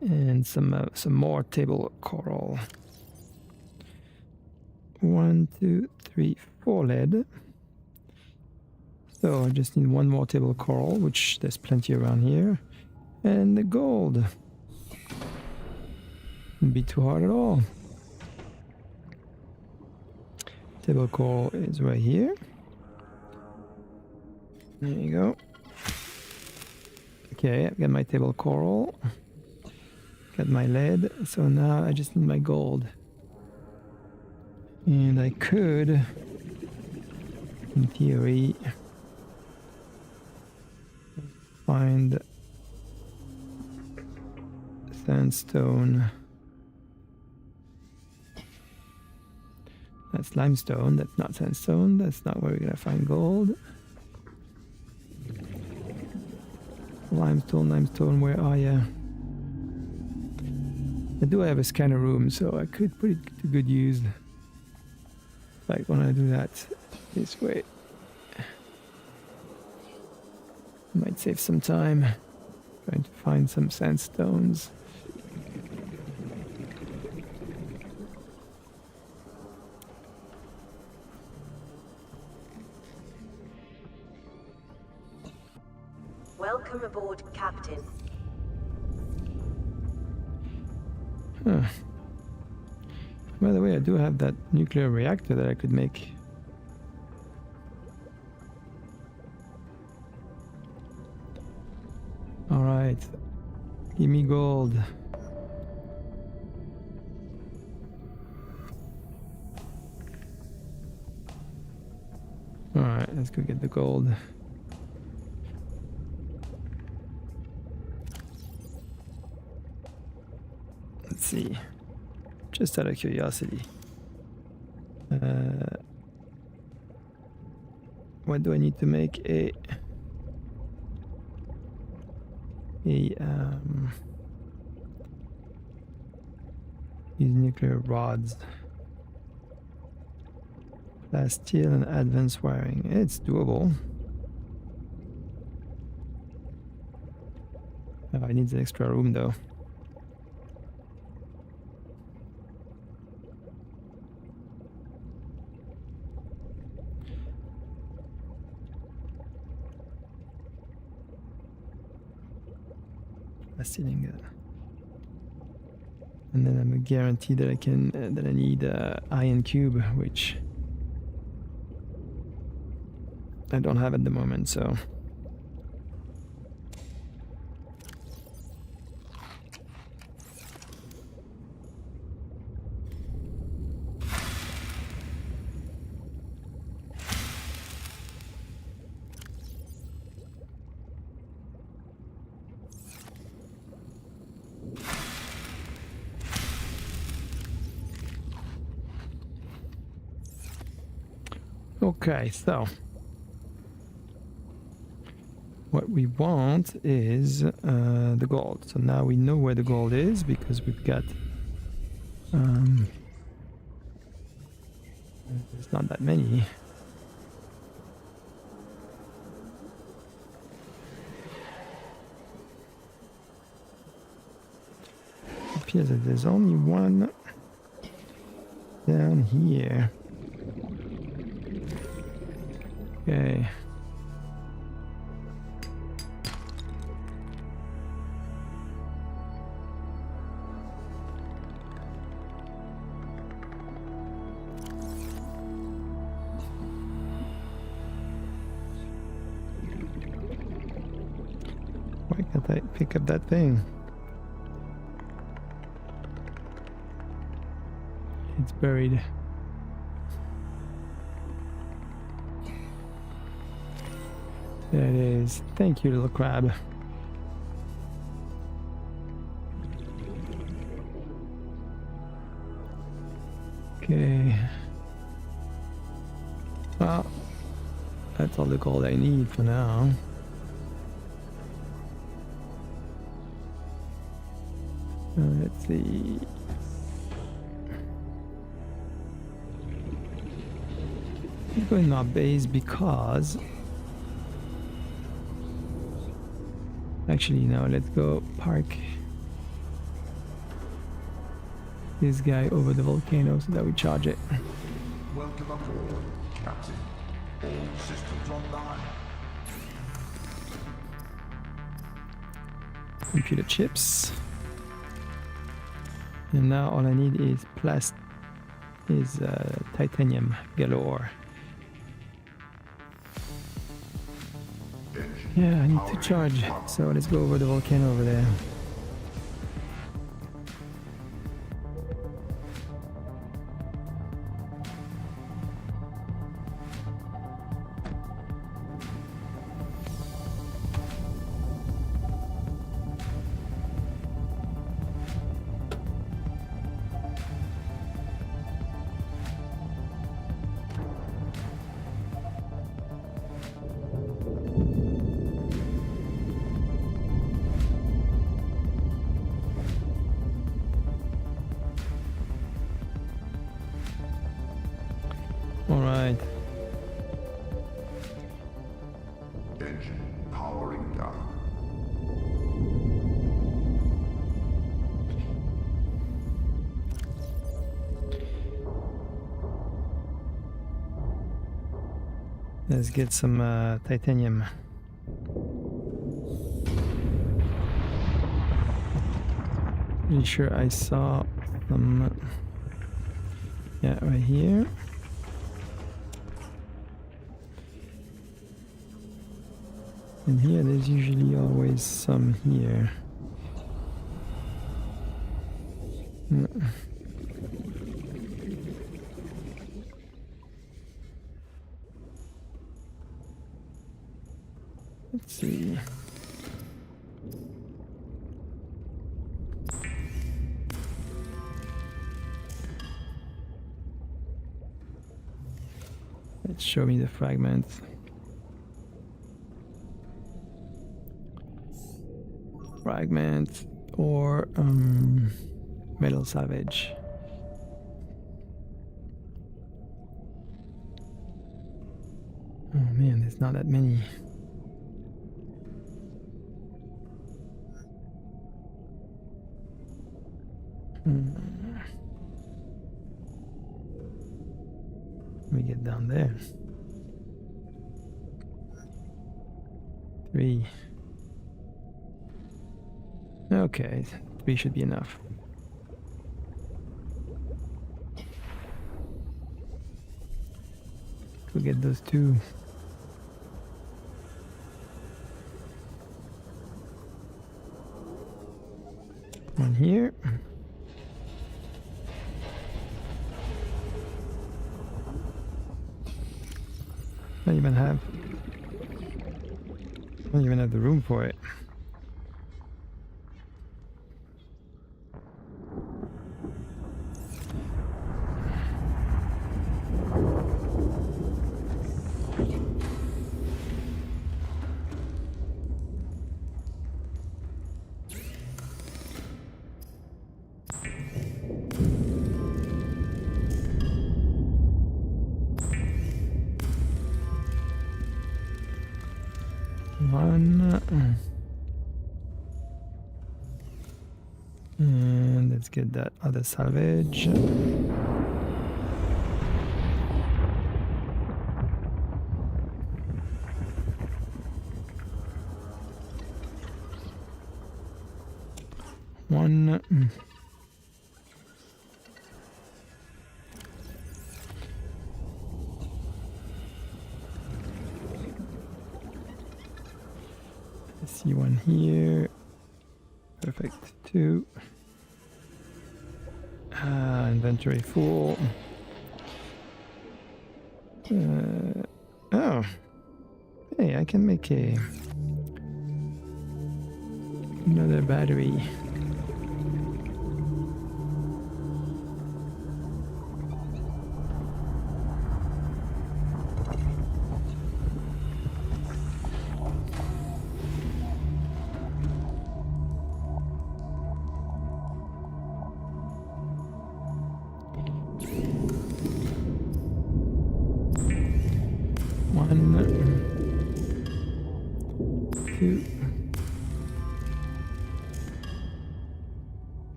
And some more table coral. 1, 2, 3, 4 lead. So I just need 1 more table coral, which there's plenty around here. And the gold. Wouldn't be too hard at all. Table coral is right here. There you go. Okay, I've got my table coral. Got my lead. So now I just need my gold. And I could, in theory, find sandstone. That's limestone. That's not sandstone. That's not where we're gonna find gold. Limestone, where are you? I do have a scanner room, so I could put it to good use. Like when I do that this way. Might save some time trying to find some sandstones. Welcome aboard, Captain. Huh. By the way, I do have that nuclear reactor that I could make. Alright. Give me gold. Alright, let's go get the gold. Let's see. Just out of curiosity. What do I need to make a these nuclear rods? Last steel and advanced wiring. It's doable. Oh, I need an extra room though. Steel ingot. And then I'm guaranteed that I can that I need iron cube, which I don't have at the moment, so okay, so what we want is the gold. So now we know where the gold is because we've got there's not that many. It appears that there's only one down here. Okay. Why can't I pick up that thing? It's buried. There it is. Thank you, little crab. Okay. Well, that's all the gold I need for now. Let's see. I'm going to my base because actually no, let's go park this guy over the volcano so that we charge it. Welcome aboard, Captain. All systems online. Computer chips. And now all I need is titanium galore. Yeah, I need to charge. So let's go over the volcano over there. All right. Engine powering down. Let's get some titanium. Pretty sure I saw some. Yeah, right here. And here, there's usually always some here. see. Let's show me the fragments. Fragment or metal salvage. Oh man, there's not that many. Let me get down there. 3. Okay, 3 should be enough. Go get those 2. One here. Don't even have the room for it. And let's get that other salvage. One. I see one here. Perfect. 2. Inventory full. Oh. Hey, I can make another battery.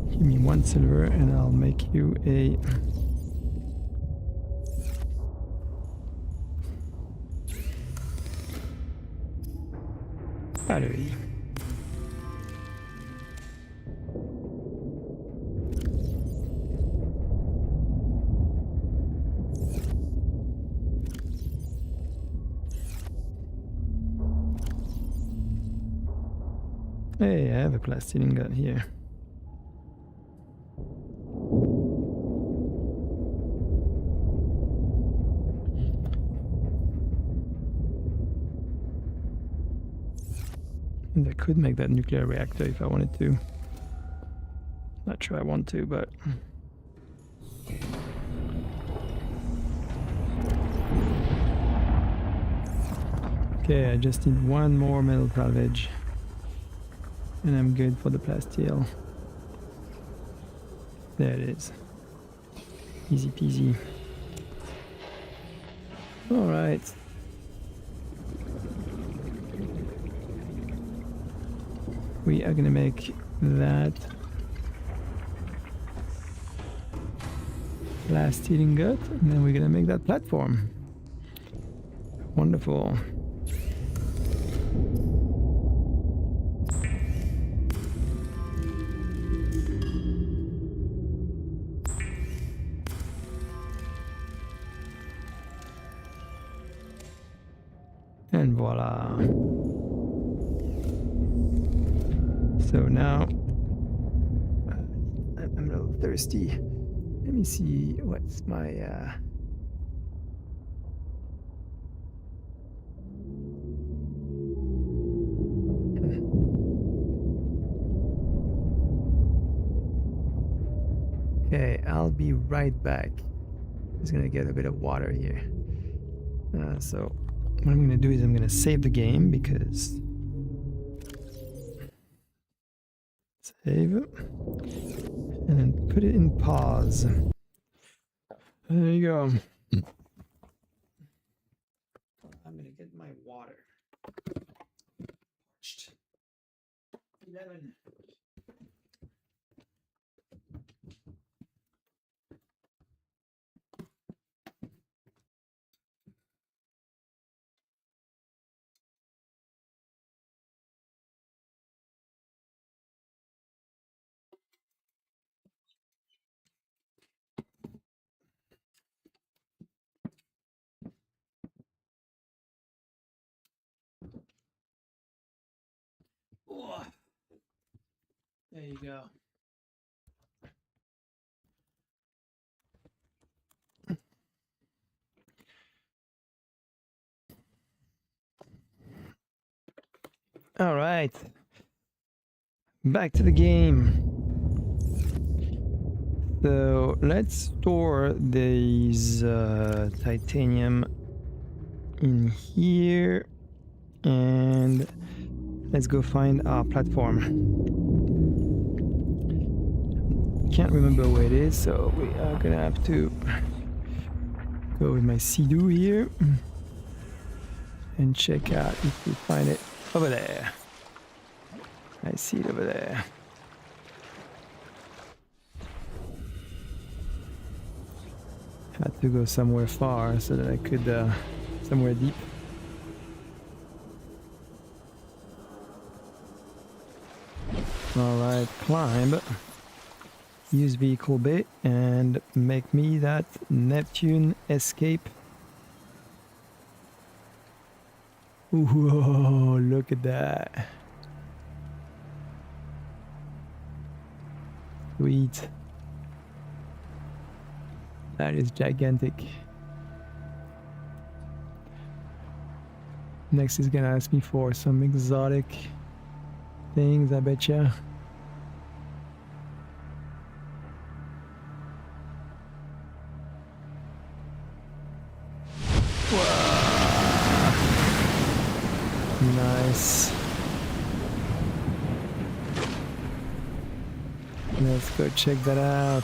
Give me 1 silver and I'll make you a battery. Hey, I have a plastilene gun here. And I could make that nuclear reactor if I wanted to. Not sure I want to, but... Okay, I just need 1 more metal salvage. And I'm good for the plasteel. There it is. Easy peasy. Alright. We are gonna make that plastilene ingot, and then we're gonna make that platform. Wonderful. And voila. So now I'm a little thirsty Let me see what's my Okay, I'll be right back. Just gonna get a bit of water here. So what I'm gonna do is I'm gonna save the game because save and then put it in pause. There you go. I'm gonna get my water. 11. Oh, there you go. All right. Back to the game. So let's store these titanium in here and let's go find our platform. Can't remember where it is, so we are gonna have to go with my Sea-Doo here and check out if we find it over there. I see it over there. Had to go somewhere far so that I could, somewhere deep. Alright, climb. Use vehicle bay and make me that Neptune escape. Whoa, look at that. Sweet. That is gigantic. Next is gonna ask me for some exotic things, I betcha. Nice. Let's go check that out.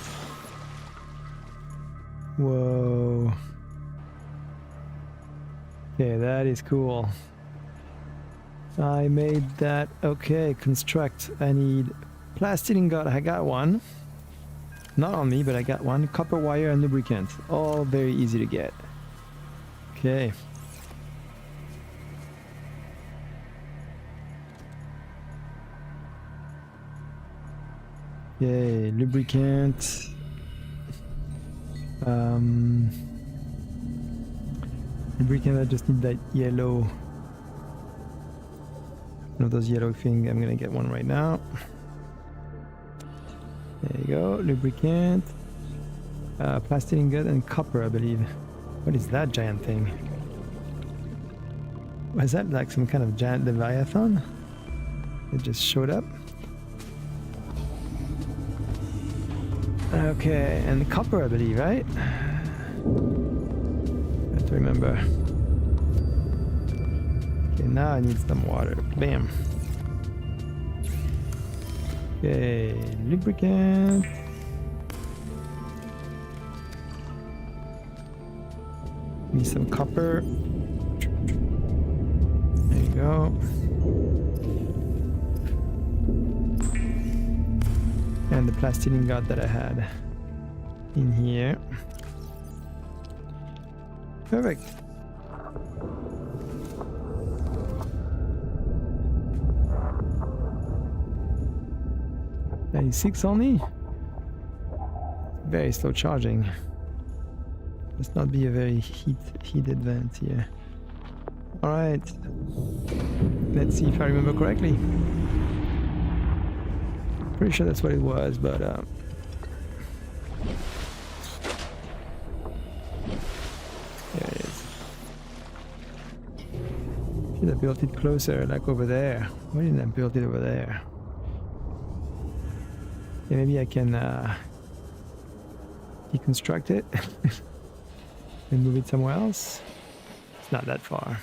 Whoa. Okay, that is cool. I made that. Okay, construct. I need plastic ingot. I got one. Not on me, but I got one. Copper wire and lubricant. All very easy to get. Okay. Okay, lubricant. Lubricant, I just need that yellow. One of those yellow things. I'm gonna get one right now. There you go, lubricant. Plastic ingot and copper, I believe. What is that giant thing? Was that like some kind of giant leviathan? It just showed up. Okay, and copper, I believe, right? I have to remember. Okay, now I need some water. Bam. Okay, lubricant. Need some copper. There you go. And the plastic ingot that I had in here. Perfect. $96 only. Very slow charging. Must not be a very heated vent here. All right. Let's see if I remember correctly. Pretty sure that's what it was, but Should have built it closer, like over there. Why didn't I build it over there? Yeah, maybe I can deconstruct it and move it somewhere else. It's not that far.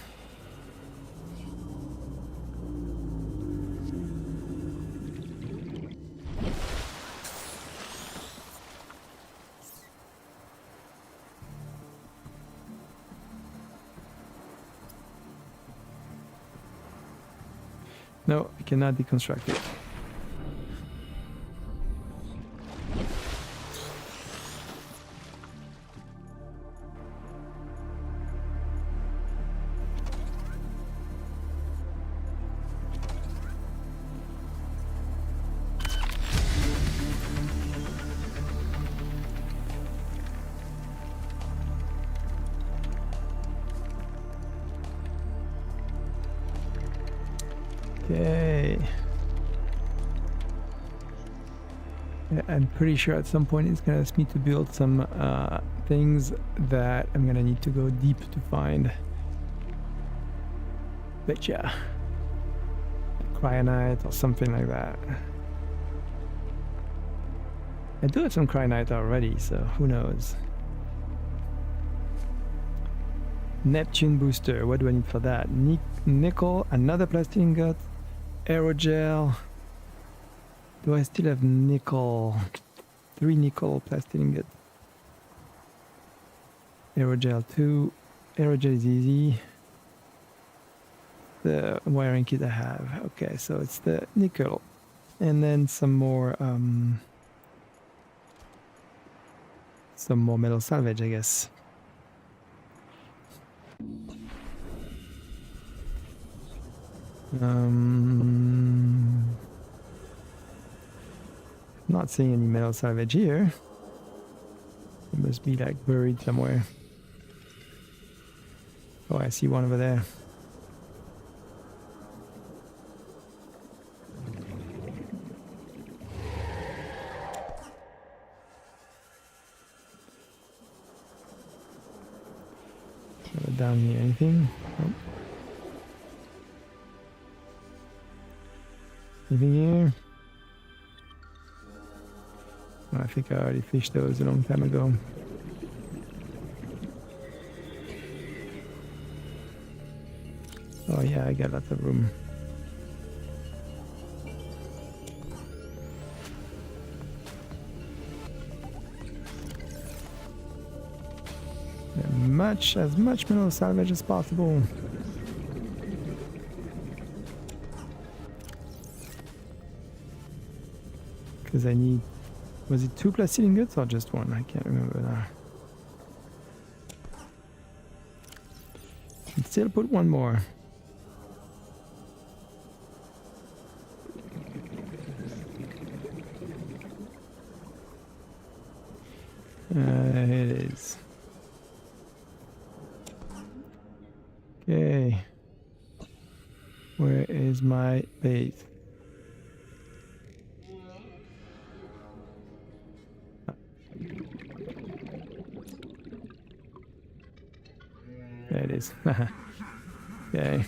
No, I cannot deconstruct it. Okay. Yeah, I'm pretty sure at some point it's gonna ask me to build some things that I'm gonna need to go deep to find. But yeah, cryonite or something like that. I do have some cryonite already, so who knows? Neptune booster. What do I need for that? Nickel, another plastic ingot, aerogel. Do I still have nickel? 3 nickel plastic ingot. Aerogel 2. Aerogel is easy. The wiring kit I have. Okay, so it's the nickel. And then some more metal salvage, I guess. Not seeing any metal salvage here. It must be like buried somewhere. Oh, I see one over there. Down here, anything? Nope. Anything here? I think I already fished those a long time ago. Oh yeah, I got lots of room. As much mineral salvage as possible. Because I need... Was it 2 plastic ingots or just 1? I can't remember now. And still put 1 more. Here it is. Okay. Where is my base? There it is. Okay.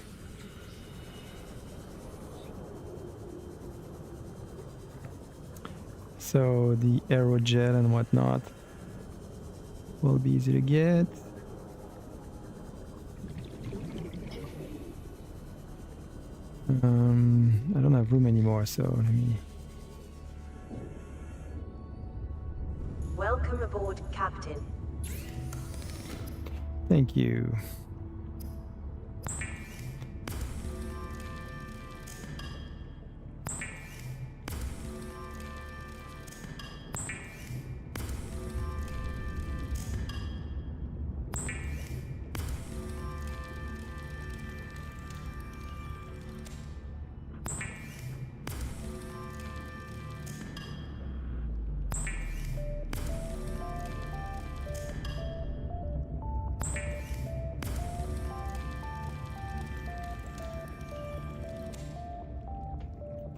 So the aerogel and whatnot will be easy to get. I don't have room anymore, so let me... Welcome aboard, Captain. Thank you.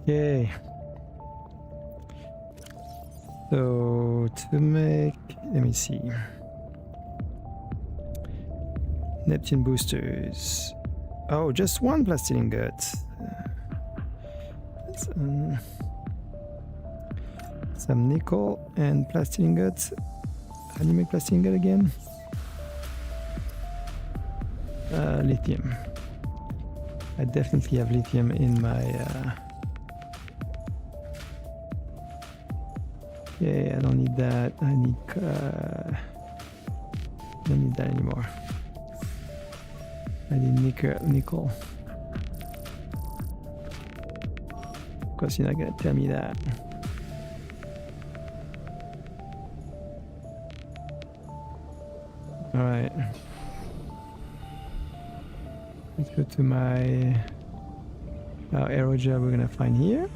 Okay. So to make, let me see. Neptune boosters. Oh, just one plastic ingot. Let's, some nickel and plastic ingots. How do you make plastic ingot again? Lithium. I definitely have lithium in my. Okay, I don't need that. I need. Don't need that anymore. I need nickel. Of course, you're not gonna tell me that. All right. Let's go to my aerogel we're gonna find here.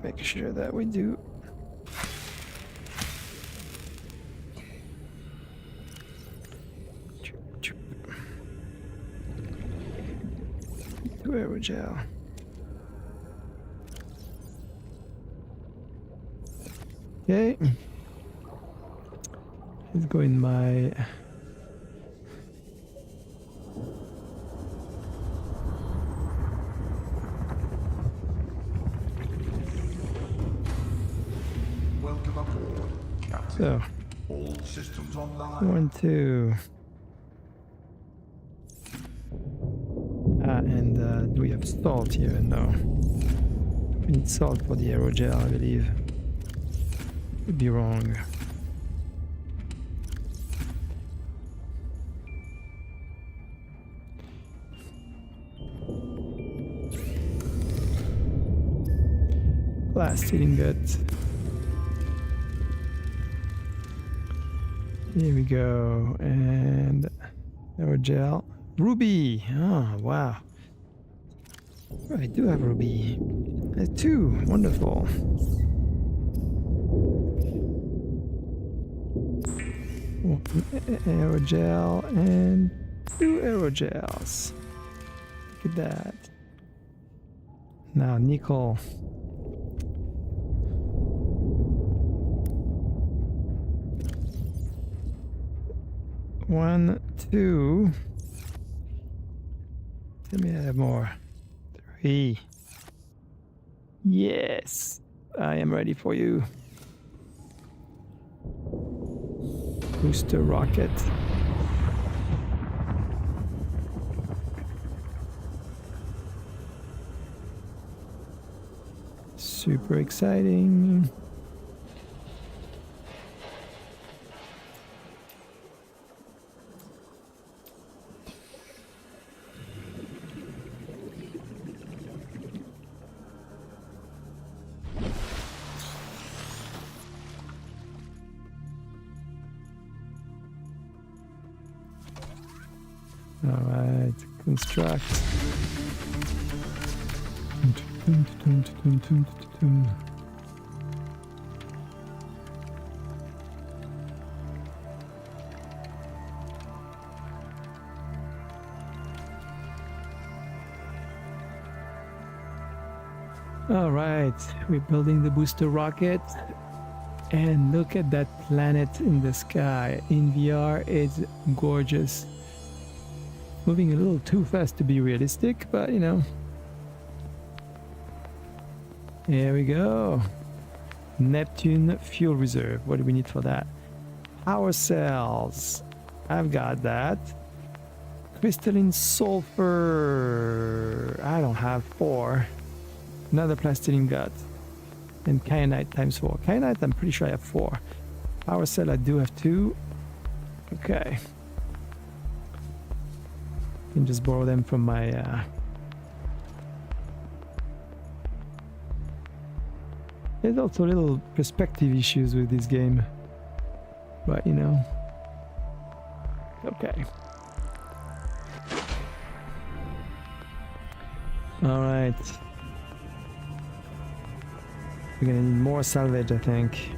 Make sure that we do. To aerogel. Okay. Let's go in my. Welcome aboard, Captain. So, All systems online. 1, 2. And do we have salt here? No. We need salt for the aerogel, I believe. Could be wrong. Plastic ingot. Here we go. And aerogel. Ruby! Oh, wow. Oh, I do have ruby. Two. Wonderful. One aerogel and 2 aerogels. Look at that. Now, nickel. One, 2. Tell me I have more. 3. Yes, I am ready for you. Booster rocket. Super exciting. All right, construct. All right, we're building the booster rocket. And look at that planet in the sky. In VR, it's gorgeous. Moving a little too fast to be realistic, but you know. Here we go. Neptune fuel reserve. What do we need for that? Power cells. I've got that. Crystalline sulfur. I don't have 4. Another plastilene gut. And kyanite times 4. Kyanite, I'm pretty sure I have 4. Power cell, I do have 2. Okay. Can just borrow them from my there's also little perspective issues with this game, but you know. Okay. All right, we're gonna need more salvage, I think.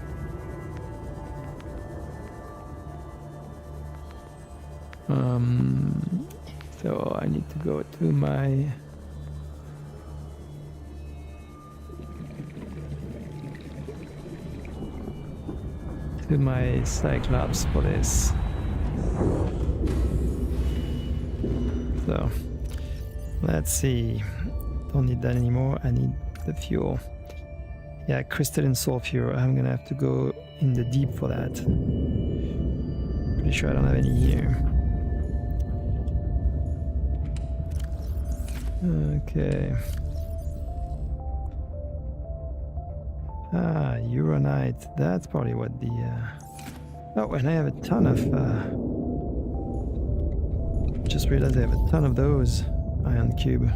So I need to go to my Cyclops for this. So let's see. Don't need that anymore. I need the fuel. Yeah, crystalline sulfur. I'm gonna have to go in the deep for that. Pretty sure I don't have any here. Okay. Uranite. That's probably what the... Oh, and I have a ton of... Just realized I have a ton of those ion cube.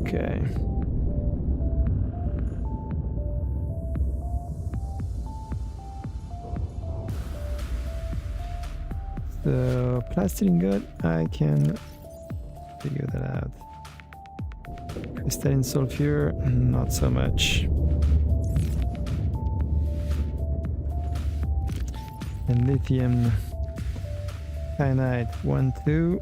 Okay. So, plastic ingot, I can figure that out. Crystalline sulfur, not so much. And lithium cyanide, 1, 2.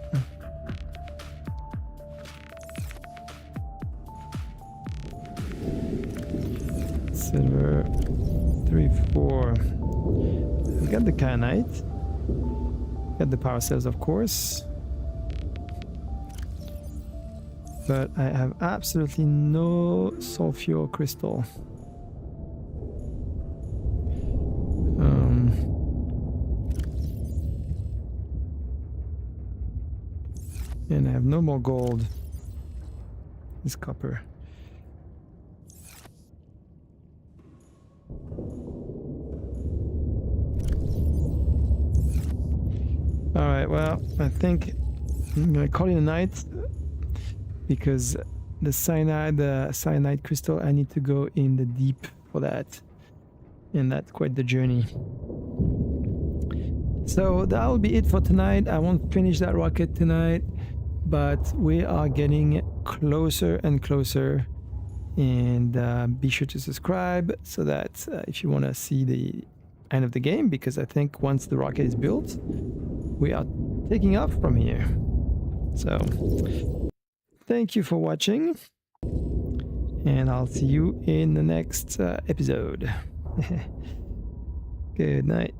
Silver, 3, 4. We got the kyanite. Got the power cells, of course. But I have absolutely no sulfur crystal. And I have no more gold. It's copper. Alright, well, I think I'm gonna call it a night because the cyanide crystal, I need to go in the deep for that. And that's quite the journey. So that will be it for tonight. I won't finish that rocket tonight, but we are getting closer and closer. And be sure to subscribe so that if you want to see the end of the game, because I think once the rocket is built, we are taking off from here. So thank you for watching, and I'll see you in the next episode. Good night.